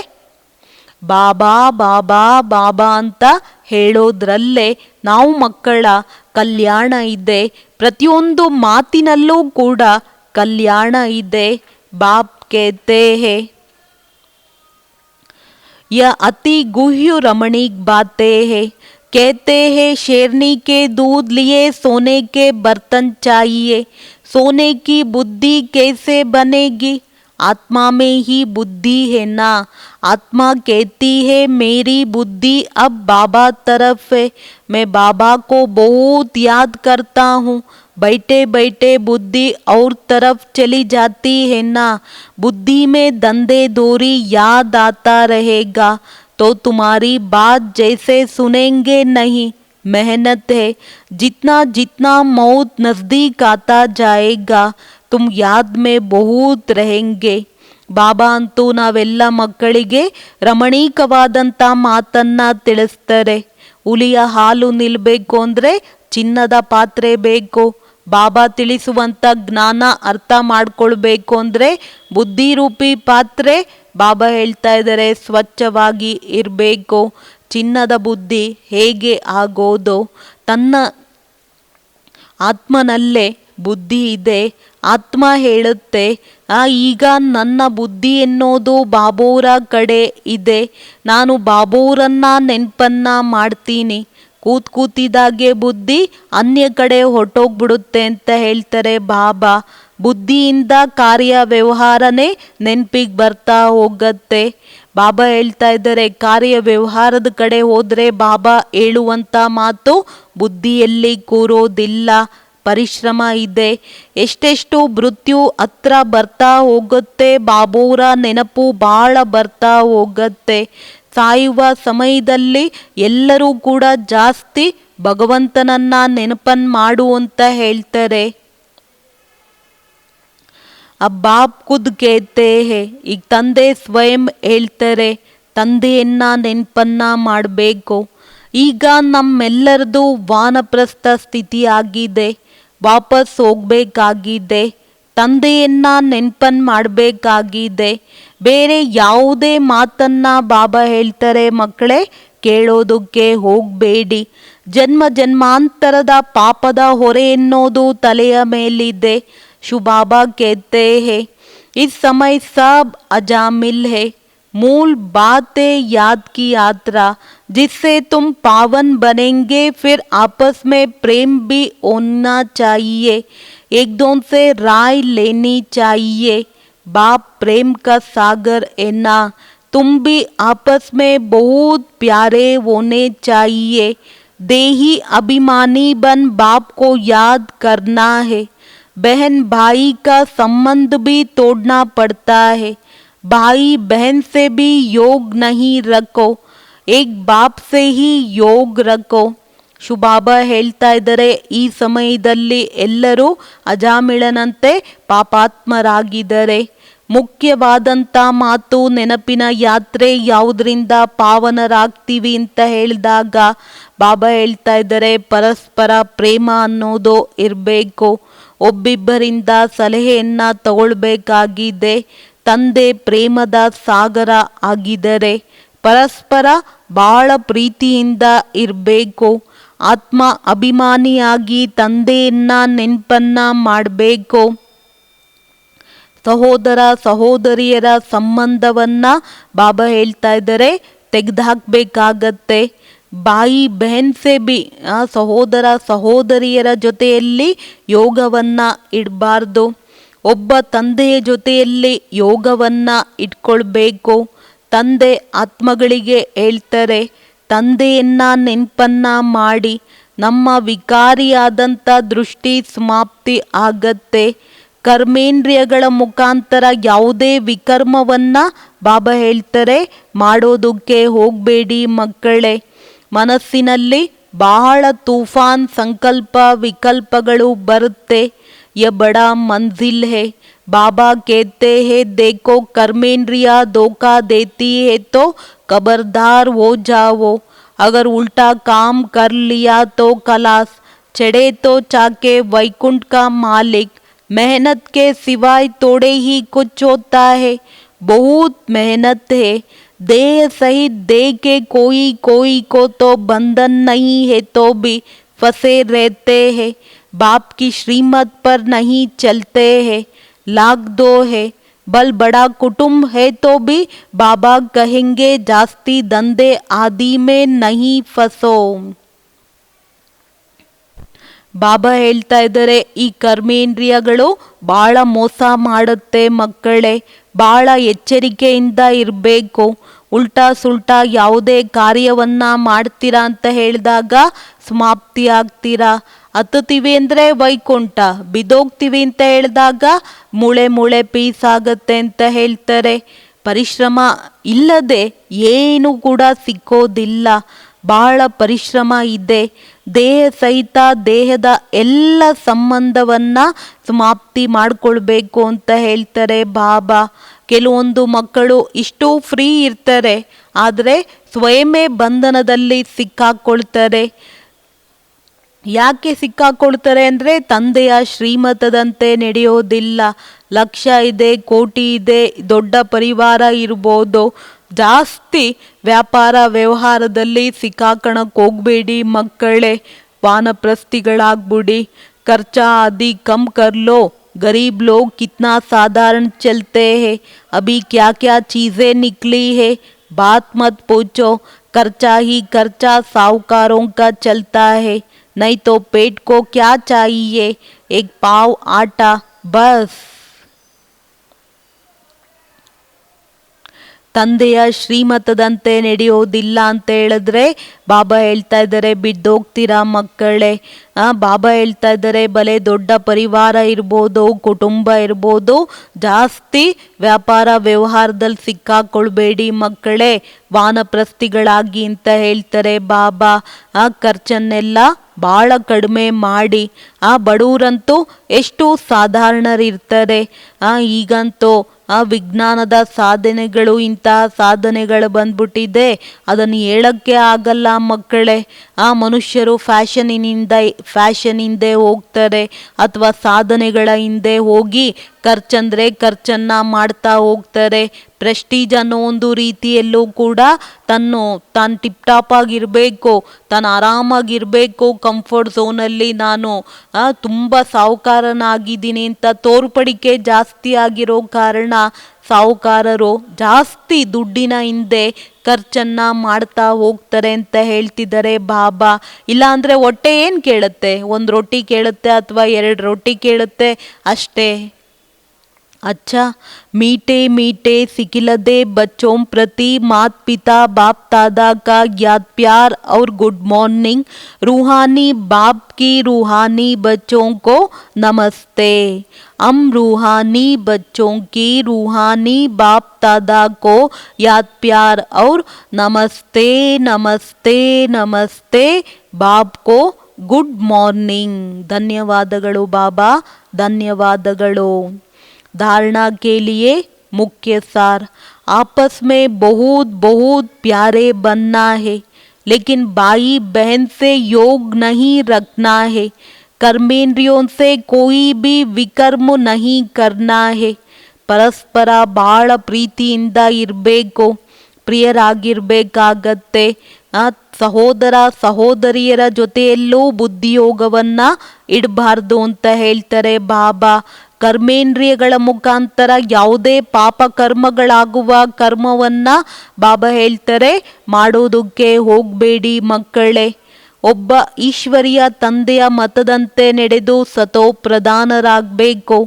ಬಾಬಾ ಬಾಬಾ ಬಾಬಾ ಅಂತ ಹೇಳೋದ್ರಲ್ಲೇ ನಾವು ಮಕ್ಕಳ ಕಲ್ಯಾಣ ಇದೆ. ಪ್ರತಿಯೊಂದು ಮಾತಿನಲ್ಲೂ ಕೂಡ ಕಲ್ಯಾಣ ಇದೆ. ಬಾಪ್ ಕೇತೆ ಹೇ यह अति गुह्य रमणीक बातें हैं. कहते हैं शेरनी के दूध लिए सोने के बर्तन चाहिए. सोने की बुद्धि कैसे बनेगी? आत्मा में ही बुद्धि है ना. आत्मा कहती है मेरी बुद्धि अब बाबा तरफ है. मैं बाबा को बहुत याद करता हूँ. बैठे बैठे बुद्धि और तरफ चली जाती है ना. बुद्धि में धंधे दोरी याद आता रहेगा तो तुम्हारी बात जैसे सुनेंगे नहीं. मेहनत है. जितना जितना मौत नज़दीक आता जाएगा तुम याद में बहुत रहेंगे. ಬಾಬಾ ಅಂತೂ ನಾವೆಲ್ಲ ಮಕ್ಕಳಿಗೆ ರಮಣೀಕವಾದಂಥ ಮಾತನ್ನ ತಿಳಿಸ್ತಾರೆ. ಹುಲಿಯ ಹಾಲು ನಿಲ್ಲಬೇಕು ಅಂದರೆ ಚಿನ್ನದ ಪಾತ್ರೆ ಬೇಕು. ಬಾಬಾ ತಿಳಿಸುವಂಥ ಜ್ಞಾನ ಅರ್ಥ ಮಾಡ್ಕೊಳ್ಬೇಕು ಅಂದರೆ ಬುದ್ಧಿರೂಪಿ ಪಾತ್ರೆ ಬಾಬಾ ಹೇಳ್ತಾ ಇದ್ದಾರೆ ಸ್ವಚ್ಛವಾಗಿ ಇರಬೇಕು. ಚಿನ್ನದ ಬುದ್ಧಿ ಹೇಗೆ ಆಗೋದು? ತನ್ನ ಆತ್ಮನಲ್ಲೇ ಬುದ್ಧಿ ಇದೆ. ಆತ್ಮ ಹೇಳುತ್ತೆ, ಈಗ ನನ್ನ ಬುದ್ಧಿ ಎನ್ನೋದು ಬಾಬೋರ ಕಡೆ ಇದೆ. ನಾನು ಬಾಬೋರನ್ನ ನೆನಪನ್ನ ಮಾಡ್ತೀನಿ. ಕೂತಿದಾಗೆ ಬುದ್ಧಿ ಅನ್ಯ ಕಡೆ ಹೊರಟೋಗ್ಬಿಡುತ್ತೆ ಅಂತ ಹೇಳ್ತಾರೆ ಬಾಬಾ. ಬುದ್ಧಿಯಿಂದ ಕಾರ್ಯ ವ್ಯವಹಾರನೇ ನೆನಪಿಗೆ ಬರ್ತಾ ಹೋಗತ್ತೆ. ಬಾಬಾ ಹೇಳ್ತಾ ಇದ್ದಾರೆ, ಕಾರ್ಯ ವ್ಯವಹಾರದ ಕಡೆ ಹೋದರೆ ಬಾಬಾ ಹೇಳುವಂಥ ಮಾತು ಬುದ್ಧಿಯಲ್ಲಿ ಕೂರೋದಿಲ್ಲ. ಪರಿಶ್ರಮ ಇದೆ. ಎಷ್ಟೆಷ್ಟು ಮೃತ್ಯು ಹತ್ರ ಬರ್ತಾ ಹೋಗುತ್ತೆ, ಬಾಬೂರ ನೆನಪು ಭಾಳ ಬರ್ತಾ ಹೋಗುತ್ತೆ. ಸಾಯುವ ಸಮಯದಲ್ಲಿ ಎಲ್ಲರೂ ಕೂಡ ಜಾಸ್ತಿ ಭಗವಂತನನ್ನ ನೆನಪನ್ನು ಮಾಡು ಅಂತ ಹೇಳ್ತಾರೆ. अब बाप खुद कहते हैं, ಈಗ ತಂದೆ ಸ್ವಯಂ ಹೇಳ್ತಾರೆ ತಂದೆಯನ್ನ ನೆನಪನ್ನ ಮಾಡಬೇಕು. ಈಗ ನಮ್ಮೆಲ್ಲರದು ವಾನಪ್ರಸ್ಥ ಸ್ಥಿತಿ ಆಗಿದೆ, ವಾಪಸ್ ಹೋಗ್ಬೇಕಾಗಿದೆ, ತಂದೆಯನ್ನ ನೆನಪನ್ನು ಮಾಡಬೇಕಾಗಿದೆ. ಬೇರೆ ಯಾವುದೇ ಮಾತನ್ನ ಬಾಬಾ ಹೇಳ್ತಾರೆ ಮಕ್ಕಳೇ ಕೇಳೋದಕ್ಕೆ ಹೋಗಬೇಡಿ. ಜನ್ಮ ಜನ್ಮಾಂತರದ ಪಾಪದ ಹೊರೆ ಎನ್ನೋದು ತಲೆಯ ಮೇಲಿದೆ. शुबाबा कहते हैं इस समय सब अजामिल है, मूल बात है याद की यात्रा जिससे तुम पावन बनेंगे. फिर आपस में प्रेम भी होना चाहिए, एक दूसरे से राय लेनी चाहिए. बाप प्रेम का सागर है ना, तुम भी आपस में बहुत प्यारे होने चाहिए. देही अभिमानी बन बाप को याद करना है. बहन भाई का संबंध भी तोड़ना पड़ता है. भाई बहन से भी योग नहीं रखो, एक बाप से ही योग रखो. ಶುಭಾಬಾ ಹೇಳ್ತಾ ಇದ್ದಾರೆ ಈ ಸಮಯದಲ್ಲಿ ಎಲ್ಲರೂ ಅಜಾಮಿಳನಂತೆ ಪಾಪಾತ್ಮರಾಗಿದ್ದಾರೆ. ಮುಖ್ಯವಾದಂಥ ಮಾತು ನೆನಪಿನ ಯಾತ್ರೆ ಯಾವುದರಿಂದ ಪಾವನರಾಗ್ತೀವಿ ಅಂತ ಹೇಳಿದಾಗ ಬಾಬಾ ಹೇಳ್ತಾ ಇದ್ದಾರೆ ಪರಸ್ಪರ ಪ್ರೇಮ ಅನ್ನೋದು ಇರಬೇಕು. ಒಬ್ಬಿಬ್ಬರಿಂದ ಸಲಹೆಯನ್ನ ತಗೊಳ್ಬೇಕಾಗಿದೆ. ತಂದೆ ಪ್ರೇಮದ ಸಾಗರ ಆಗಿದ್ದಾರೆ. ಪರಸ್ಪರ ಬಹಳ ಪ್ರೀತಿಯಿಂದ ಇರಬೇಕು. ಆತ್ಮ ಅಭಿಮಾನಿಯಾಗಿ ತಂದೆಯನ್ನ ನೆನಪನ್ನ ಮಾಡಬೇಕು. ಸಹೋದರ ಸಹೋದರಿಯರ ಸಂಬಂಧವನ್ನ ಬಾಬಾ ಹೇಳ್ತಾ ಇದ್ದಾರೆ ತೆಗೆದುಹಾಕಬೇಕಾಗತ್ತೆ. ಬಾಯಿ ಬೆಹನ್ ಸೆ ಬಿ ಸಹೋದರ ಸಹೋದರಿಯರ ಜೊತೆಯಲ್ಲಿ ಯೋಗವನ್ನ ಇಡಬಾರ್ದು. ಒಬ್ಬ ತಂದೆಯ ಜೊತೆಯಲ್ಲಿ ಯೋಗವನ್ನ ಇಟ್ಕೊಳ್ಬೇಕು. ತಂದೆ ಆತ್ಮಗಳಿಗೆ ಹೇಳ್ತಾರೆ ತಂದೆಯನ್ನ ನೆನಪನ್ನ ಮಾಡಿ, ನಮ್ಮ ವಿಕಾರಿಯಾದಂಥ ದೃಷ್ಟಿ ಸಮಾಪ್ತಿ ಆಗತ್ತೆ. ಕರ್ಮೇಂದ್ರಿಯಗಳ ಮುಖಾಂತರ ಯಾವುದೇ ವಿಕರ್ಮವನ್ನ ಬಾಬಾ ಹೇಳ್ತಾರೆ ಮಾಡೋದಕ್ಕೆ ಹೋಗಬೇಡಿ ಮಕ್ಕಳೇ. ಮನಸ್ಸಿನಲ್ಲಿ ಬಹಳ ತೂಫಾನ್ ಸಂಕಲ್ಪ ವಿಕಲ್ಪಗಳು ಬರುತ್ತೆ. ಯ ಬಡಾ ಮಂಜಿಲ್ ಹೇ. बाबा कहते हैं देखो कर्मेंद्रिया धोखा देती है तो खबरदार हो जाओ. अगर उल्टा काम कर लिया तो खलास. चढ़े तो चाके वैकुंठ का मालिक. मेहनत के सिवाय थोड़े ही कुछ होता है, बहुत मेहनत है. देह सहित देह के कोई कोई को तो बंधन नहीं है तो भी फंसे रहते हैं. बाप की श्रीमत पर नहीं चलते हैं. लाख दो है बल बड़ा कुटुंब है तो भी बाबा कहेंगे जास्ती धंधे आदि में नहीं फंसो. ಬಾಬಾ ಹೇಳ್ತಾ ಇದ್ದಾರೆ ಈ ಕರ್ಮೇಂದ್ರಿಯಗಳು ಭಾಳ ಮೋಸ ಮಾಡುತ್ತೆ ಮಕ್ಕಳೇ, ಭಾಳ ಎಚ್ಚರಿಕೆಯಿಂದ ಇರಬೇಕು. ಉಲ್ಟಾ ಸುಲ್ಟಾ ಯಾವುದೇ ಕಾರ್ಯವನ್ನ ಮಾಡ್ತೀರಾ ಅಂತ ಹೇಳಿದಾಗ ಸಮಾಪ್ತಿ ಆಗ್ತೀರಾ. ಹತ್ತುತ್ತೀವಿ ಅಂದರೆ ವೈಕುಂಠ, ಬಿದ್ದೋಗ್ತೀವಿ ಅಂತ ಹೇಳಿದಾಗ ಮೂಳೆ ಮೂಳೆ ಪೀಸ್ ಆಗತ್ತೆ ಅಂತ ಹೇಳ್ತಾರೆ. ಪರಿಶ್ರಮ ಇಲ್ಲದೆ ಏನು ಕೂಡ ಸಿಕ್ಕೋದಿಲ್ಲ. ಬಹಳ ಪರಿಶ್ರಮ ಇದೆ. ದೇಹ ಸಹಿತ ದೇಹದ ಎಲ್ಲ ಸಂಬಂಧವನ್ನ ಸಮಾಪ್ತಿ ಮಾಡಿಕೊಳ್ಬೇಕು ಅಂತ ಹೇಳ್ತಾರೆ ಬಾಬಾ. ಕೆಲವೊಂದು ಮಕ್ಕಳು ಇಷ್ಟು ಫ್ರೀ ಇರ್ತಾರೆ, ಆದರೆ ಸ್ವಯಮೇ ಬಂಧನದಲ್ಲಿ ಸಿಕ್ಕಾಕೊಳ್ತಾರೆ. ಯಾಕೆ ಸಿಕ್ಕಾಕೊಳ್ತಾರೆ ಅಂದರೆ ತಂದೆಯ ಶ್ರೀಮತದಂತೆ ನಡೆಯೋದಿಲ್ಲ. ಲಕ್ಷ ಇದೆ, ಕೋಟಿ ಇದೆ, ದೊಡ್ಡ ಪರಿವಾರ ಇರ್ಬೋದು, ಜಾಸ್ತಿ ವ್ಯಾಪಾರ ವ್ಯವಹಾರದಲ್ಲಿ ಸಿಕ್ಕಾಕಣಕ್ಕೆ ಹೋಗಬೇಡಿ ಮಕ್ಕಳೇ. ವಾನಪ್ರಸ್ಥಿಗಳಾಗ್ಬಿಡಿ. ಖರ್ಚಾ ಆದಿ ಕಮ್ कर लो. गरीब लोग कितना साधारण चलते हैं. अभी क्या क्या चीज़ें निकली है बात मत पूछो. खर्चा ही खर्चा साहूकारों का चलता है. नहीं तो पेट को क्या चाहिए, एक पाव आटा बस. ತಂದೆಯ ಶ್ರೀಮತದಂತೆ ನಡೆಯೋದಿಲ್ಲ ಅಂತ ಹೇಳಿದ್ರೆ ಬಾಬಾ ಹೇಳ್ತಾ ಇದ್ದಾರೆ ಬಿದ್ದೋಗ್ತೀರಾ ಮಕ್ಕಳೇ. ಬಾಬಾ ಹೇಳ್ತಾ ಇದ್ದಾರೆ ಬಲೆ ದೊಡ್ಡ ಪರಿವಾರ ಇರ್ಬೋದು, ಕುಟುಂಬ ಇರ್ಬೋದು, ಜಾಸ್ತಿ ವ್ಯಾಪಾರ ವ್ಯವಹಾರದಲ್ಲಿ ಸಿಕ್ಕಾಕೊಳ್ಬೇಡಿ ಮಕ್ಕಳೇ, ವಾನಪ್ರಸ್ಥಿಗಳಾಗಿ ಅಂತ ಹೇಳ್ತಾರೆ ಬಾಬಾ. ಖರ್ಚನ್ನೆಲ್ಲ ಭಾಳ ಕಡಿಮೆ ಮಾಡಿ. ಬಡವರಂತೂ ಎಷ್ಟು ಸಾಧಾರಣರಿರ್ತಾರೆ. ಈಗಂತೂ ವಿಜ್ಞಾನದ ಸಾಧನೆಗಳು, ಇಂತಹ ಸಾಧನೆಗಳು ಬಂದ್ಬಿಟ್ಟಿದೆ, ಅದನ್ನು ಹೇಳಕ್ಕೆ ಆಗಲ್ಲ ಮಕ್ಕಳೇ. ಮನುಷ್ಯರು ಫ್ಯಾಷನ್ ಹಿಂದೆ ಹೋಗ್ತಾರೆ, ಅಥವಾ ಸಾಧನೆಗಳ ಹಿಂದೆ ಹೋಗಿ ಖರ್ಚನ್ನ ಮಾಡ್ತಾ ಹೋಗ್ತಾರೆ. ಪ್ರೆಸ್ಟೀಜ್ ಅನ್ನೋ ಒಂದು ರೀತಿಯಲ್ಲೂ ಕೂಡ ತಾನು ಟಿಪ್ ಟಾಪ್ ಆಗಿರಬೇಕು, ತಾನು ಆರಾಮಾಗಿರಬೇಕು, ಕಂಫರ್ಟ್ ಝೋನಲ್ಲಿ ನಾನು ತುಂಬ ಸಾಹುಕಾರನಾಗಿದ್ದೀನಿ ಅಂತ ತೋರ್ಪಡಿಕೆ ಜಾಸ್ತಿ ಆಗಿರೋ ಕಾರಣ ಸಾಹುಕಾರರು ಜಾಸ್ತಿ ದುಡ್ಡಿನ ಹಿಂದೆ ಖರ್ಚನ್ನ ಮಾಡ್ತಾ ಹೋಗ್ತಾರೆ ಅಂತ ಹೇಳ್ತಿದ್ದಾರೆ ಬಾಬಾ. ಇಲ್ಲಾಂದರೆ ಹೊಟ್ಟೆ ಏನು ಕೇಳುತ್ತೆ? ಒಂದು ರೊಟ್ಟಿ ಕೇಳುತ್ತೆ ಅಥವಾ 2 ರೊಟ್ಟಿ ಕೇಳುತ್ತೆ ಅಷ್ಟೇ. अच्छा, मीठे मीठे सिखिलदे बच्चों प्रति माता पिता बाप दादा का ज्ञात प्यार और गुड मॉर्निंग. रूहानी बाप की रूहानी बच्चों को नमस्ते. हम रूहानी बच्चों की रूहानी बाप दादा को याद प्यार और नमस्ते नमस्ते नमस्ते. बाप को गुड मॉर्निंग. ಧನ್ಯವಾದಗಳು ಬಾಬಾ, ಧನ್ಯವಾದಗಳು. धारणा के लिए मुख्य सार. आपस में बहुत बहुत प्यारे बनना है, लेकिन भाई बहन से योग नहीं रखना है. कर्मेंद्रियों से कोई भी विकर्म नहीं करना है. ಪರಸ್ಪರ ಭಾಳ ಪ್ರೀತಿಯಿಂದ ಇರಬೇಕು, ಪ್ರಿಯರಾಗಿರ್ಬೇಕಾಗತ್ತೆ. ಸಹೋದರ ಸಹೋದರಿಯರ ಜೊತೆಯಲ್ಲೂ ಬುದ್ಧಿಯೋಗವನ್ನು ಇಡಬಾರ್ದು ಅಂತ ಹೇಳ್ತಾರೆ ಬಾಬಾ. ಕರ್ಮೇಂದ್ರಿಯಗಳ ಮುಖಾಂತರ ಯಾವುದೇ ಪಾಪ ಕರ್ಮಗಳಾಗುವ ಕರ್ಮವನ್ನು ಬಾಬಾ ಹೇಳ್ತಾರೆ ಮಾಡೋದಕ್ಕೆ ಹೋಗಬೇಡಿ ಮಕ್ಕಳೇ. ಒಬ್ಬ ಈಶ್ವರಿಯ ತಂದೆಯ ಮತದಂತೆ ನಡೆದು ಸತೋ ಪ್ರಧಾನರಾಗಬೇಕು.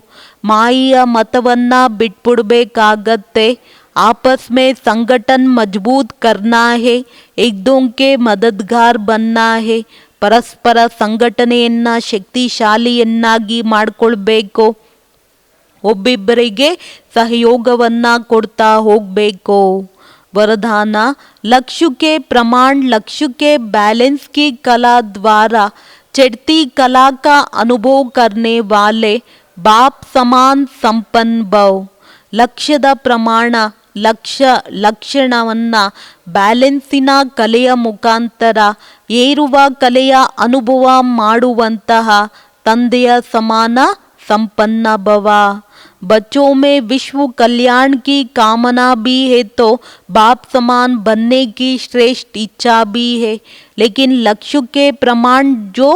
ಮಾಯಿಯ ಮತವನ್ನು ಬಿಟ್ಬಿಡ್ಬೇಕಾಗತ್ತೆ. आपस में संगठन मजबूत करना है, एकदों के मददगार बनना है. ಪರಸ್ಪರ ಸಂಘಟನೆಯನ್ನು ಶಕ್ತಿಶಾಲಿಯನ್ನಾಗಿ ಮಾಡಿಕೊಳ್ಬೇಕು. ಒಬ್ಬಿಬ್ಬರಿಗೆ ಸಹಯೋಗವನ್ನು ಕೊಡ್ತಾ ಹೋಗಬೇಕು. वरदान. लक्ष्य के प्रमाण, लक्ष्य के बैलेंस की कला द्वारा चढ़ती कला का अनुभव करने वाले बाप समान संपन्न भव. ಲಕ್ಷ್ಯದ ಪ್ರಮಾಣ, ಲಕ್ಷಣವನ್ನು ಬ್ಯಾಲೆನ್ಸಿನ ಕಲೆಯ ಮುಖಾಂತರ ಏರುವ ಕಲೆಯ ಅನುಭವ ಮಾಡುವಂತಹ ತಂದೆಯ ಸಮಾನ ಸಂಪನ್ನ ಭವ. बच्चों में विश्व कल्याण की कामना भी है, तो बाप समान बनने की श्रेष्ठ इच्छा भी है. लेकिन लक्ष्य के प्रमाण जो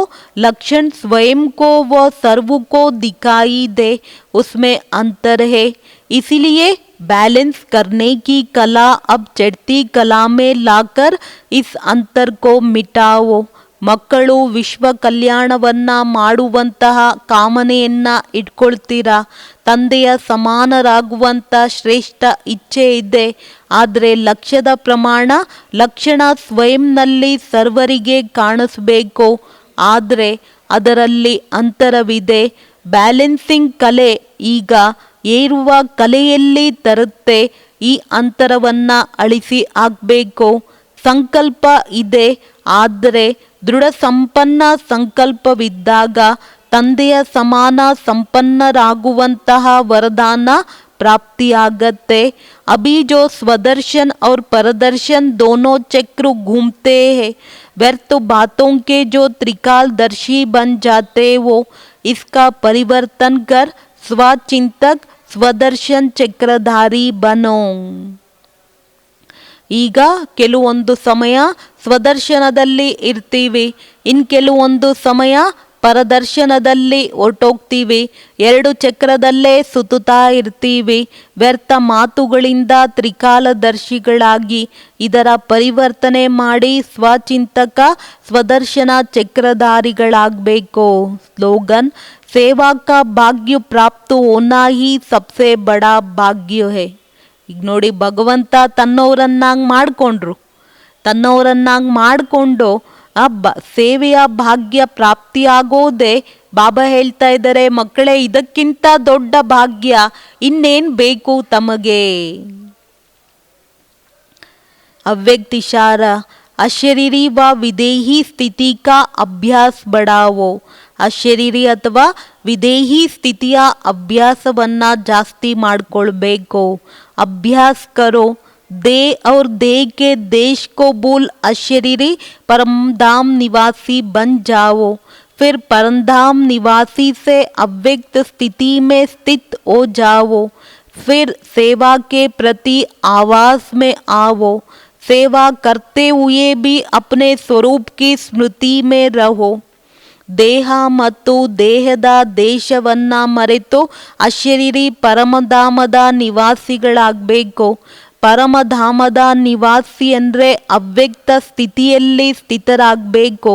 लक्षण स्वयं को व सर्व को दिखाई दे, उसमें अंतर है. इसीलिए बैलेंस करने की कला अब चढ़ती कला में लाकर इस अंतर को मिटाओ. ಮಕ್ಕಳು ವಿಶ್ವ ಕಲ್ಯಾಣವನ್ನು ಮಾಡುವಂತಹ ಕಾಮನೆಯನ್ನು ಇಟ್ಕೊಳ್ತೀರಾ. ತಂದೆಯ ಸಮಾನರಾಗುವಂಥ ಶ್ರೇಷ್ಠ ಇಚ್ಛೆ ಇದೆ. ಆದರೆ ಲಕ್ಷ್ಯದ ಪ್ರಮಾಣ, ಲಕ್ಷಣ ಸ್ವಯಂನಲ್ಲಿ ಸರ್ವರಿಗೆ ಕಾಣಿಸಬೇಕು. ಆದರೆ ಅದರಲ್ಲಿ ಅಂತರವಿದೆ. ಬ್ಯಾಲೆನ್ಸಿಂಗ್ ಕಲೆ ಈಗ ಏರುವ ಕಲೆಯಲ್ಲಿ ತರುತ್ತೆ. ಈ ಅಂತರವನ್ನು ಅಳಿಸಿ ಹಾಕಬೇಕು. ಸಂಕಲ್ಪ ಇದೆ, ಆದರೆ ದೃಢ ಸಂಪನ್ನ ಸಂಕಲ್ಪವಿದ್ದಾಗ ತಂದೆಯ ಸಮಾನ ಸಂಪನ್ನರಾಗುವಂತಹ ವರದಾನ प्राप्तियागते. अभी जो स्वदर्शन और परदर्शन दोनों चक्र घूमते हैं, व्यर्थ बातों के जो त्रिकालदर्शी बन जाते वो इसका परिवर्तन कर स्वचिंतक स्वदर्शन चक्रधारी बनो. ಈಗ ಕೆಲವೊಂದು ಸಮಯ ಸ್ವದರ್ಶನದಲ್ಲಿ ಇರ್ತೀವಿ, ಇನ್ನು ಕೆಲವೊಂದು ಸಮಯ ಪರದರ್ಶನದಲ್ಲಿ ಹೊರಟೋಗ್ತೀವಿ. 2 ಚಕ್ರದಲ್ಲೇ ಸುತ್ತುತ್ತಾ ಇರ್ತೀವಿ. ವ್ಯರ್ಥ ಮಾತುಗಳಿಂದ ತ್ರಿಕಾಲದರ್ಶಿಗಳಾಗಿ ಇದರ ಪರಿವರ್ತನೆ ಮಾಡಿ ಸ್ವಚಿಂತಕ ಸ್ವದರ್ಶನ ಚಕ್ರಧಾರಿಗಳಾಗಬೇಕು. ಸ್ಲೋಗನ್. ಸೇವಾ ಕಾ ಭಾಗ್ಯ ಪ್ರಾಪ್ತ ಹೋನಾ ಹಿ ಸಬ್ಸೆ ಬಡಾ ಭಾಗ್ಯ ಹೈ. ಈಗ ನೋಡಿ, ಭಗವಂತ ತನ್ನವರನ್ನಾಗಿ ಮಾಡಿಕೊಂಡ್ರು. ತನ್ನವರನ್ನಾಗಿ ಮಾಡಿಕೊಂಡು ಸೇವೆಯ ಭಾಗ್ಯ ಪ್ರಾಪ್ತಿಯಾಗೋದೇ ಬಾಬಾ ಹೇಳ್ತಾ ಇದ್ದಾರೆ, ಮಕ್ಕಳೇ ಇದಕ್ಕಿಂತ ದೊಡ್ಡ ಭಾಗ್ಯ ಇನ್ನೇನು ಬೇಕು ತಮಗೆ. अव्यक्त इशारा, अशरीरी व विदेही स्थिति का अभ्यास बढ़ावो. ಅಶರೀರಿ ಅಥವಾ ವಿದೇಹಿ ಸ್ಥಿತಿಯ ಅಭ್ಯಾಸವನ್ನು ಜಾಸ್ತಿ ಮಾಡಿಕೊಳ್ಬೇಕು. ಅಭ್ಯಾಸ ಕರೋ दे और दे के देश को भूल अशरीरी परमधाम निवासी बन जाओ. फिर परमधाम निवासी से अव्यक्त स्थिति में स्थित हो जाओ. फिर सेवा के प्रति आवास में आओ. सेवा करते हुए भी अपने स्वरूप की स्मृति में रहो. ದೇಹ ಮತ್ತು ದೇಹದ ದೇಶವನ್ನು ಮರೆತು ಅಶರೀರಿ ಪರಮಧಾಮದ ನಿವಾಸಿಗಳಾಗಬೇಕು. ಪರಮಧಾಮದ ನಿವಾಸಿ ಅಂದರೆ ಅವ್ಯಕ್ತ ಸ್ಥಿತಿಯಲ್ಲಿ ಸ್ಥಿತರಾಗಬೇಕು.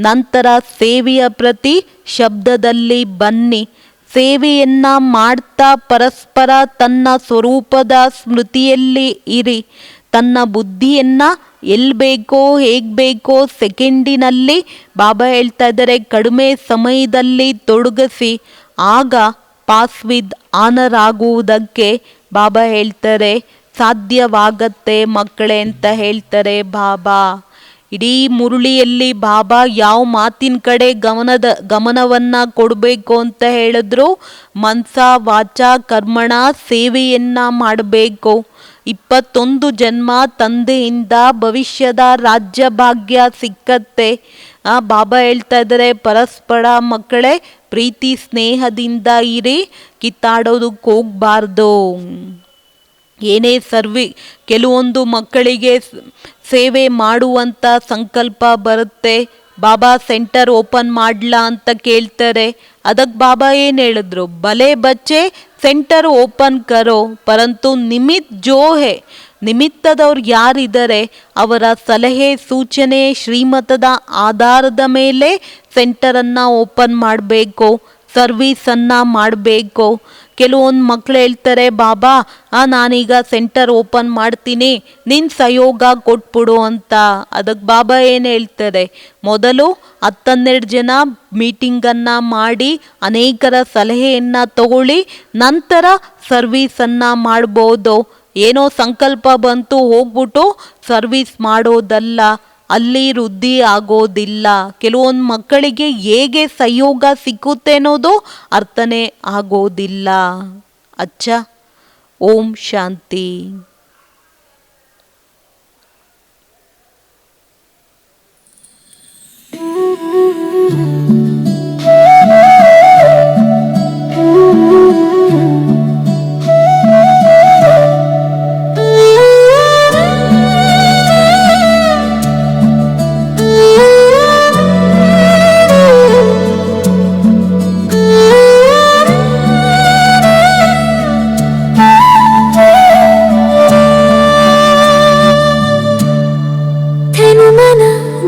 ನಂತರ ಸೇವೆಯ ಪ್ರತಿ ಶಬ್ದದಲ್ಲಿ ಬನ್ನಿ. ಸೇವೆಯನ್ನು ಮಾಡ್ತಾ ಪರಸ್ಪರ ತನ್ನ ಸ್ವರೂಪದ ಸ್ಮೃತಿಯಲ್ಲಿ ಇರಿ. ತನ್ನ ಬುದ್ಧಿಯನ್ನು ಎಲ್ಲಿ ಬೇಕೋ ಹೇಗೆ ಬೇಕೋ ಸೆಕೆಂಡಿನಲ್ಲಿ ಬಾಬಾ ಹೇಳ್ತಾ ಇದ್ದಾರೆ ಕಡಿಮೆ ಸಮಯದಲ್ಲಿ ತೊಡಗಿಸಿ, ಆಗ ಪಾಸ್ ವಿದ್ ಆನರ್ ಆಗುವುದಕ್ಕೆ ಬಾಬಾ ಹೇಳ್ತಾರೆ ಸಾಧ್ಯವಾಗತ್ತೆ ಮಕ್ಕಳೇ ಅಂತ ಹೇಳ್ತಾರೆ ಬಾಬಾ. ಇಡೀ ಮುರುಳಿಯಲ್ಲಿ ಬಾಬಾ ಯಾವ ಮಾತಿನ ಕಡೆ ಗಮನವನ್ನು ಕೊಡಬೇಕು ಅಂತ ಹೇಳಿದ್ರು, ಮನಸ ವಾಚ ಕರ್ಮಣ ಸೇವೆಯನ್ನು ಮಾಡಬೇಕು. 21 ಜನ್ಮ ತಂದೆಯಿಂದ ಭವಿಷ್ಯದ ರಾಜ್ಯ ಭಾಗ್ಯ ಸಿಕ್ಕತ್ತೆ. ಬಾಬಾ ಹೇಳ್ತಾ ಇದ್ದಾರೆ ಪರಸ್ಪರ ಮಕ್ಕಳೇ ಪ್ರೀತಿ ಸ್ನೇಹದಿಂದ ಇರಿ, ಕಿತ್ತಾಡೋದಕ್ಕೆ ಹೋಗಬಾರ್ದು. ಏನೇ ಕೆಲವೊಂದು ಮಕ್ಕಳಿಗೆ ಸೇವೆ ಮಾಡುವಂಥ ಸಂಕಲ್ಪ ಬರುತ್ತೆ. ಬಾಬಾ ಸೆಂಟರ್ ಓಪನ್ ಮಾಡಲಾ ಅಂತ ಕೇಳ್ತಾರೆ. ಅದಕ್ಕೆ ಬಾಬಾ ಏನು ಹೇಳಿದ್ರು, ಭಲೆ ಬಚ್ಚೆ ಸೆಂಟರ್ ಓಪನ್ ಕರೋ ಪರಂತು ನಿಮಿತ್ ಜೋ ಹೇ, ನಿಮಿತ್ತದವ್ರು ಯಾರಿದ್ದಾರೆ ಅವರ ಸಲಹೆ ಸೂಚನೆ ಶ್ರೀಮತದ ಆಧಾರದ ಮೇಲೆ ಸೆಂಟರನ್ನು ಓಪನ್ ಮಾಡಬೇಕು, ಸರ್ವೀಸನ್ನು ಮಾಡಬೇಕು. ಕೆಲವೊಂದು ಮಕ್ಕಳು ಹೇಳ್ತಾರೆ ಬಾಬಾ ನಾನೀಗ ಸೆಂಟರ್ ಓಪನ್ ಮಾಡ್ತೀನಿ, ನಿನ್ನ ಸಹಯೋಗ ಕೊಟ್ಬಿಡು ಅಂತ. ಅದಕ್ಕೆ ಬಾಬಾ ಏನು ಹೇಳ್ತಾರೆ, ಮೊದಲು 10-12 ಜನ ಮೀಟಿಂಗನ್ನು ಮಾಡಿ ಅನೇಕರ ಸಲಹೆಯನ್ನು ತಗೊಳ್ಳಿ, ನಂತರ ಸರ್ವೀಸನ್ನು ಮಾಡ್ಬೋದು. ಏನೋ ಸಂಕಲ್ಪ ಬಂತು ಹೋಗ್ಬಿಟ್ಟು ಸರ್ವೀಸ್ ಮಾಡೋದಲ್ಲ, ಅಲ್ಲಿ ವೃದ್ಧಿ ಆಗೋದಿಲ್ಲ. ಕೆಲವೊಂದು ಮಕ್ಕಳಿಗೆ ಹೇಗೆ ಸಹಯೋಗ ಸಿಕ್ಕುತ್ತೆ ಅನ್ನೋದು ಅರ್ಥನೇ ಆಗೋದಿಲ್ಲ. ಅಚ್ಚ ಓಂ ಶಾಂತಿ.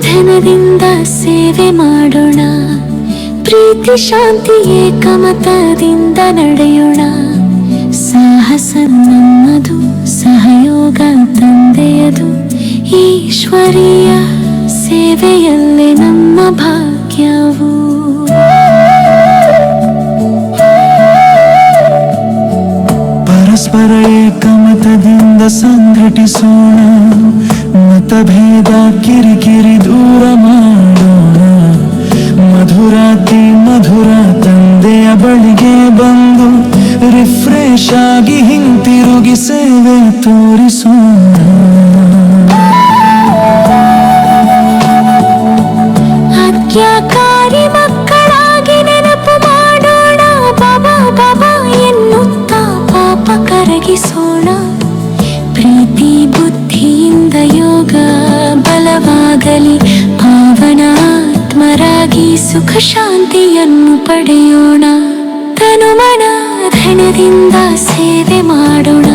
ಧನದಿಂದ ಸೇವೆ ಮಾಡೋಣ, ಪ್ರೀತಿ ಶಾಂತಿ ಏಕಮತದಿಂದ ನಡೆಯೋಣ. ಸಾಹಸ ನಮ್ಮದು, ಸಹಯೋಗ ತಂದೆಯದು, ಈಶ್ವರೀಯ ಸೇವೆಯಲ್ಲೇ ನಮ್ಮ ಭಾಗ್ಯವು. ಪರಸ್ಪರ ಏಕಮತದಿಂದ ಸಂಘಟಿಸೋಣ, ಮತಭೇದ ಕಿರಿಕಿರಿ ದೂರ ಮಾಡೋಣ. ಮಧುರಾತಿ ಮಧುರ ತಂದೆಯ ಬಳಿಗೆ ಬಂದು ರಿಫ್ರೆಶ್ ಆಗಿ ಹಿಂತಿರುಗಿ ಸೇವೆ ತೋರಿಸೋಣ. ಆಜ್ಞಾಕಾರಿ ಮಕ್ಕಳಾಗಿ ನೆನಪು ಮಾಡೋಣ, ಬಾಬಾ ಬಾಬಾ ಎನ್ನುತ್ತಾ ಪಾಪ ಕರಗಿಸೋಣ. ಪ್ರೀತಿ ಬುದ್ಧಿಯಿಂದ ಯೋಗ ಬಲವಾಗಲಿ, ಪಾವನಾತ್ಮರಾಗಿ ಸುಖ ಶಾಂತಿಯನ್ನು ಪಡೆಯೋಣ. ತನುಮನ ಧನದಿಂದ ಸೇವೆ ಮಾಡೋಣ,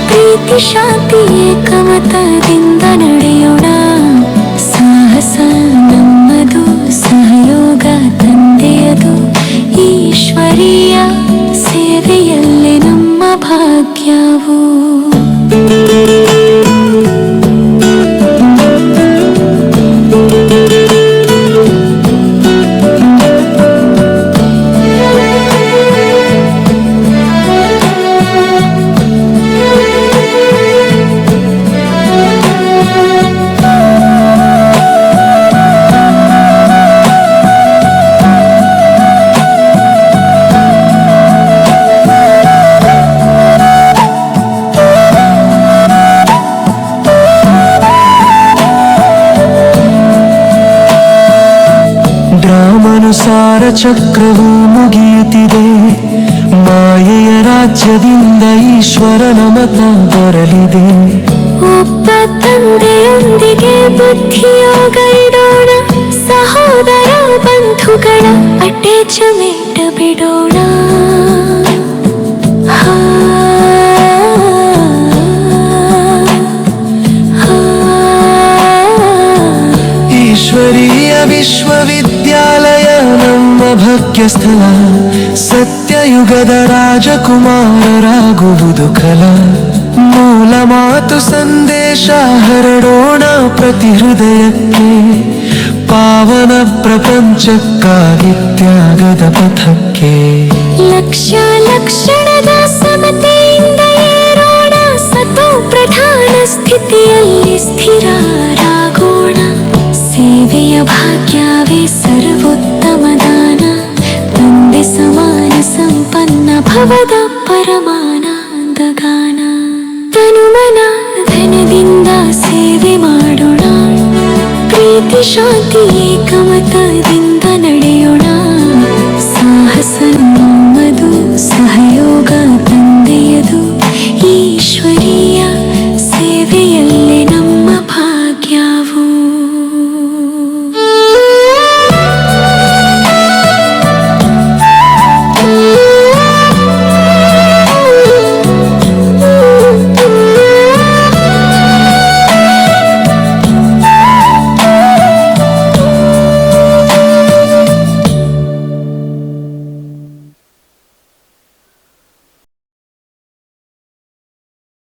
ಪ್ರೀತಿ ಶಾಂತಿ ಏಕಮತದಿಂದ ನಡೆಯೋಣ. ಸಾಹಸ ನಮ್ಮದು, ಸಹಯೋಗ ತಂದೆಯದು, ಈಶ್ವರೀಯ ಸೇವೆಯಲ್ಲೇ ನಮ್ಮ ಭಾಗ್ಯವು. ಸಂಸಾರ ಚಕ್ರವು ಮುಗಿಯುತ್ತಿದೆ. ಮಾಯೆಯ ರಾಜ್ಯದಿಂದ ಈಶ್ವರನ ಮತ ಬರಲಿದೆ. ಒಬ್ಬ ತಂದೆಯೊಂದಿಗೆ ಬುದ್ಧಿಯೋಗ ಇಡೋಣ, ಸಹೋದರ ಬಂಧುಗಳ ಅಟ್ಯಾಚ್ಮೆಂಟ್ ಬಿಡೋಣ. ಈಶ್ವರೀಯ ವಿಶ್ವವಿದ್ಯಾಲಯ ನಮ್ಮ ಭಾಗ್ಯಸ್ಥಳ. ಸತ್ಯಯುಗದ ರಾಜಕುಮಾರರಾಗುವುದು ಕಲ. ಮೂಲ ಮಾತು ಸಂದೇಶ ಹರಡೋಣ ಪ್ರತಿ ಹೃದಯಕ್ಕೆ. ಪಾವನ ಪ್ರಪಂಚಕ್ಕಾಗಿ ತ್ಯಾಗದ ಪಥಕ್ಕೆ. ಲಕ್ಷ್ಯ ಲಕ್ಷಣದ ಸಮತೆಯಿಂದ ಏರೋಣ, ಸತೋ ಪ್ರಧಾನ ಸ್ಥಿತಿಯಲ್ಲಿ ಸ್ಥಿರರಾಗೋಣ. ಸೇವೆಯ ಭಾಗ್ಯವೇ ಸರ್ವೋತ್ತಮ ದಾನ, ತಂದೆ ಸಮಾನ ಸಂಪನ್ನ ಭವದ ಪರಮಾನಂದ ಗಾನ. ತನುಮನ ಧನದಿಂದ ಸೇವೆ ಮಾಡೋಣ, ಪ್ರೀತಿ ಶಾಂತಿ ಏಕಮತದಿಂದ ನಡೆಯೋಣ.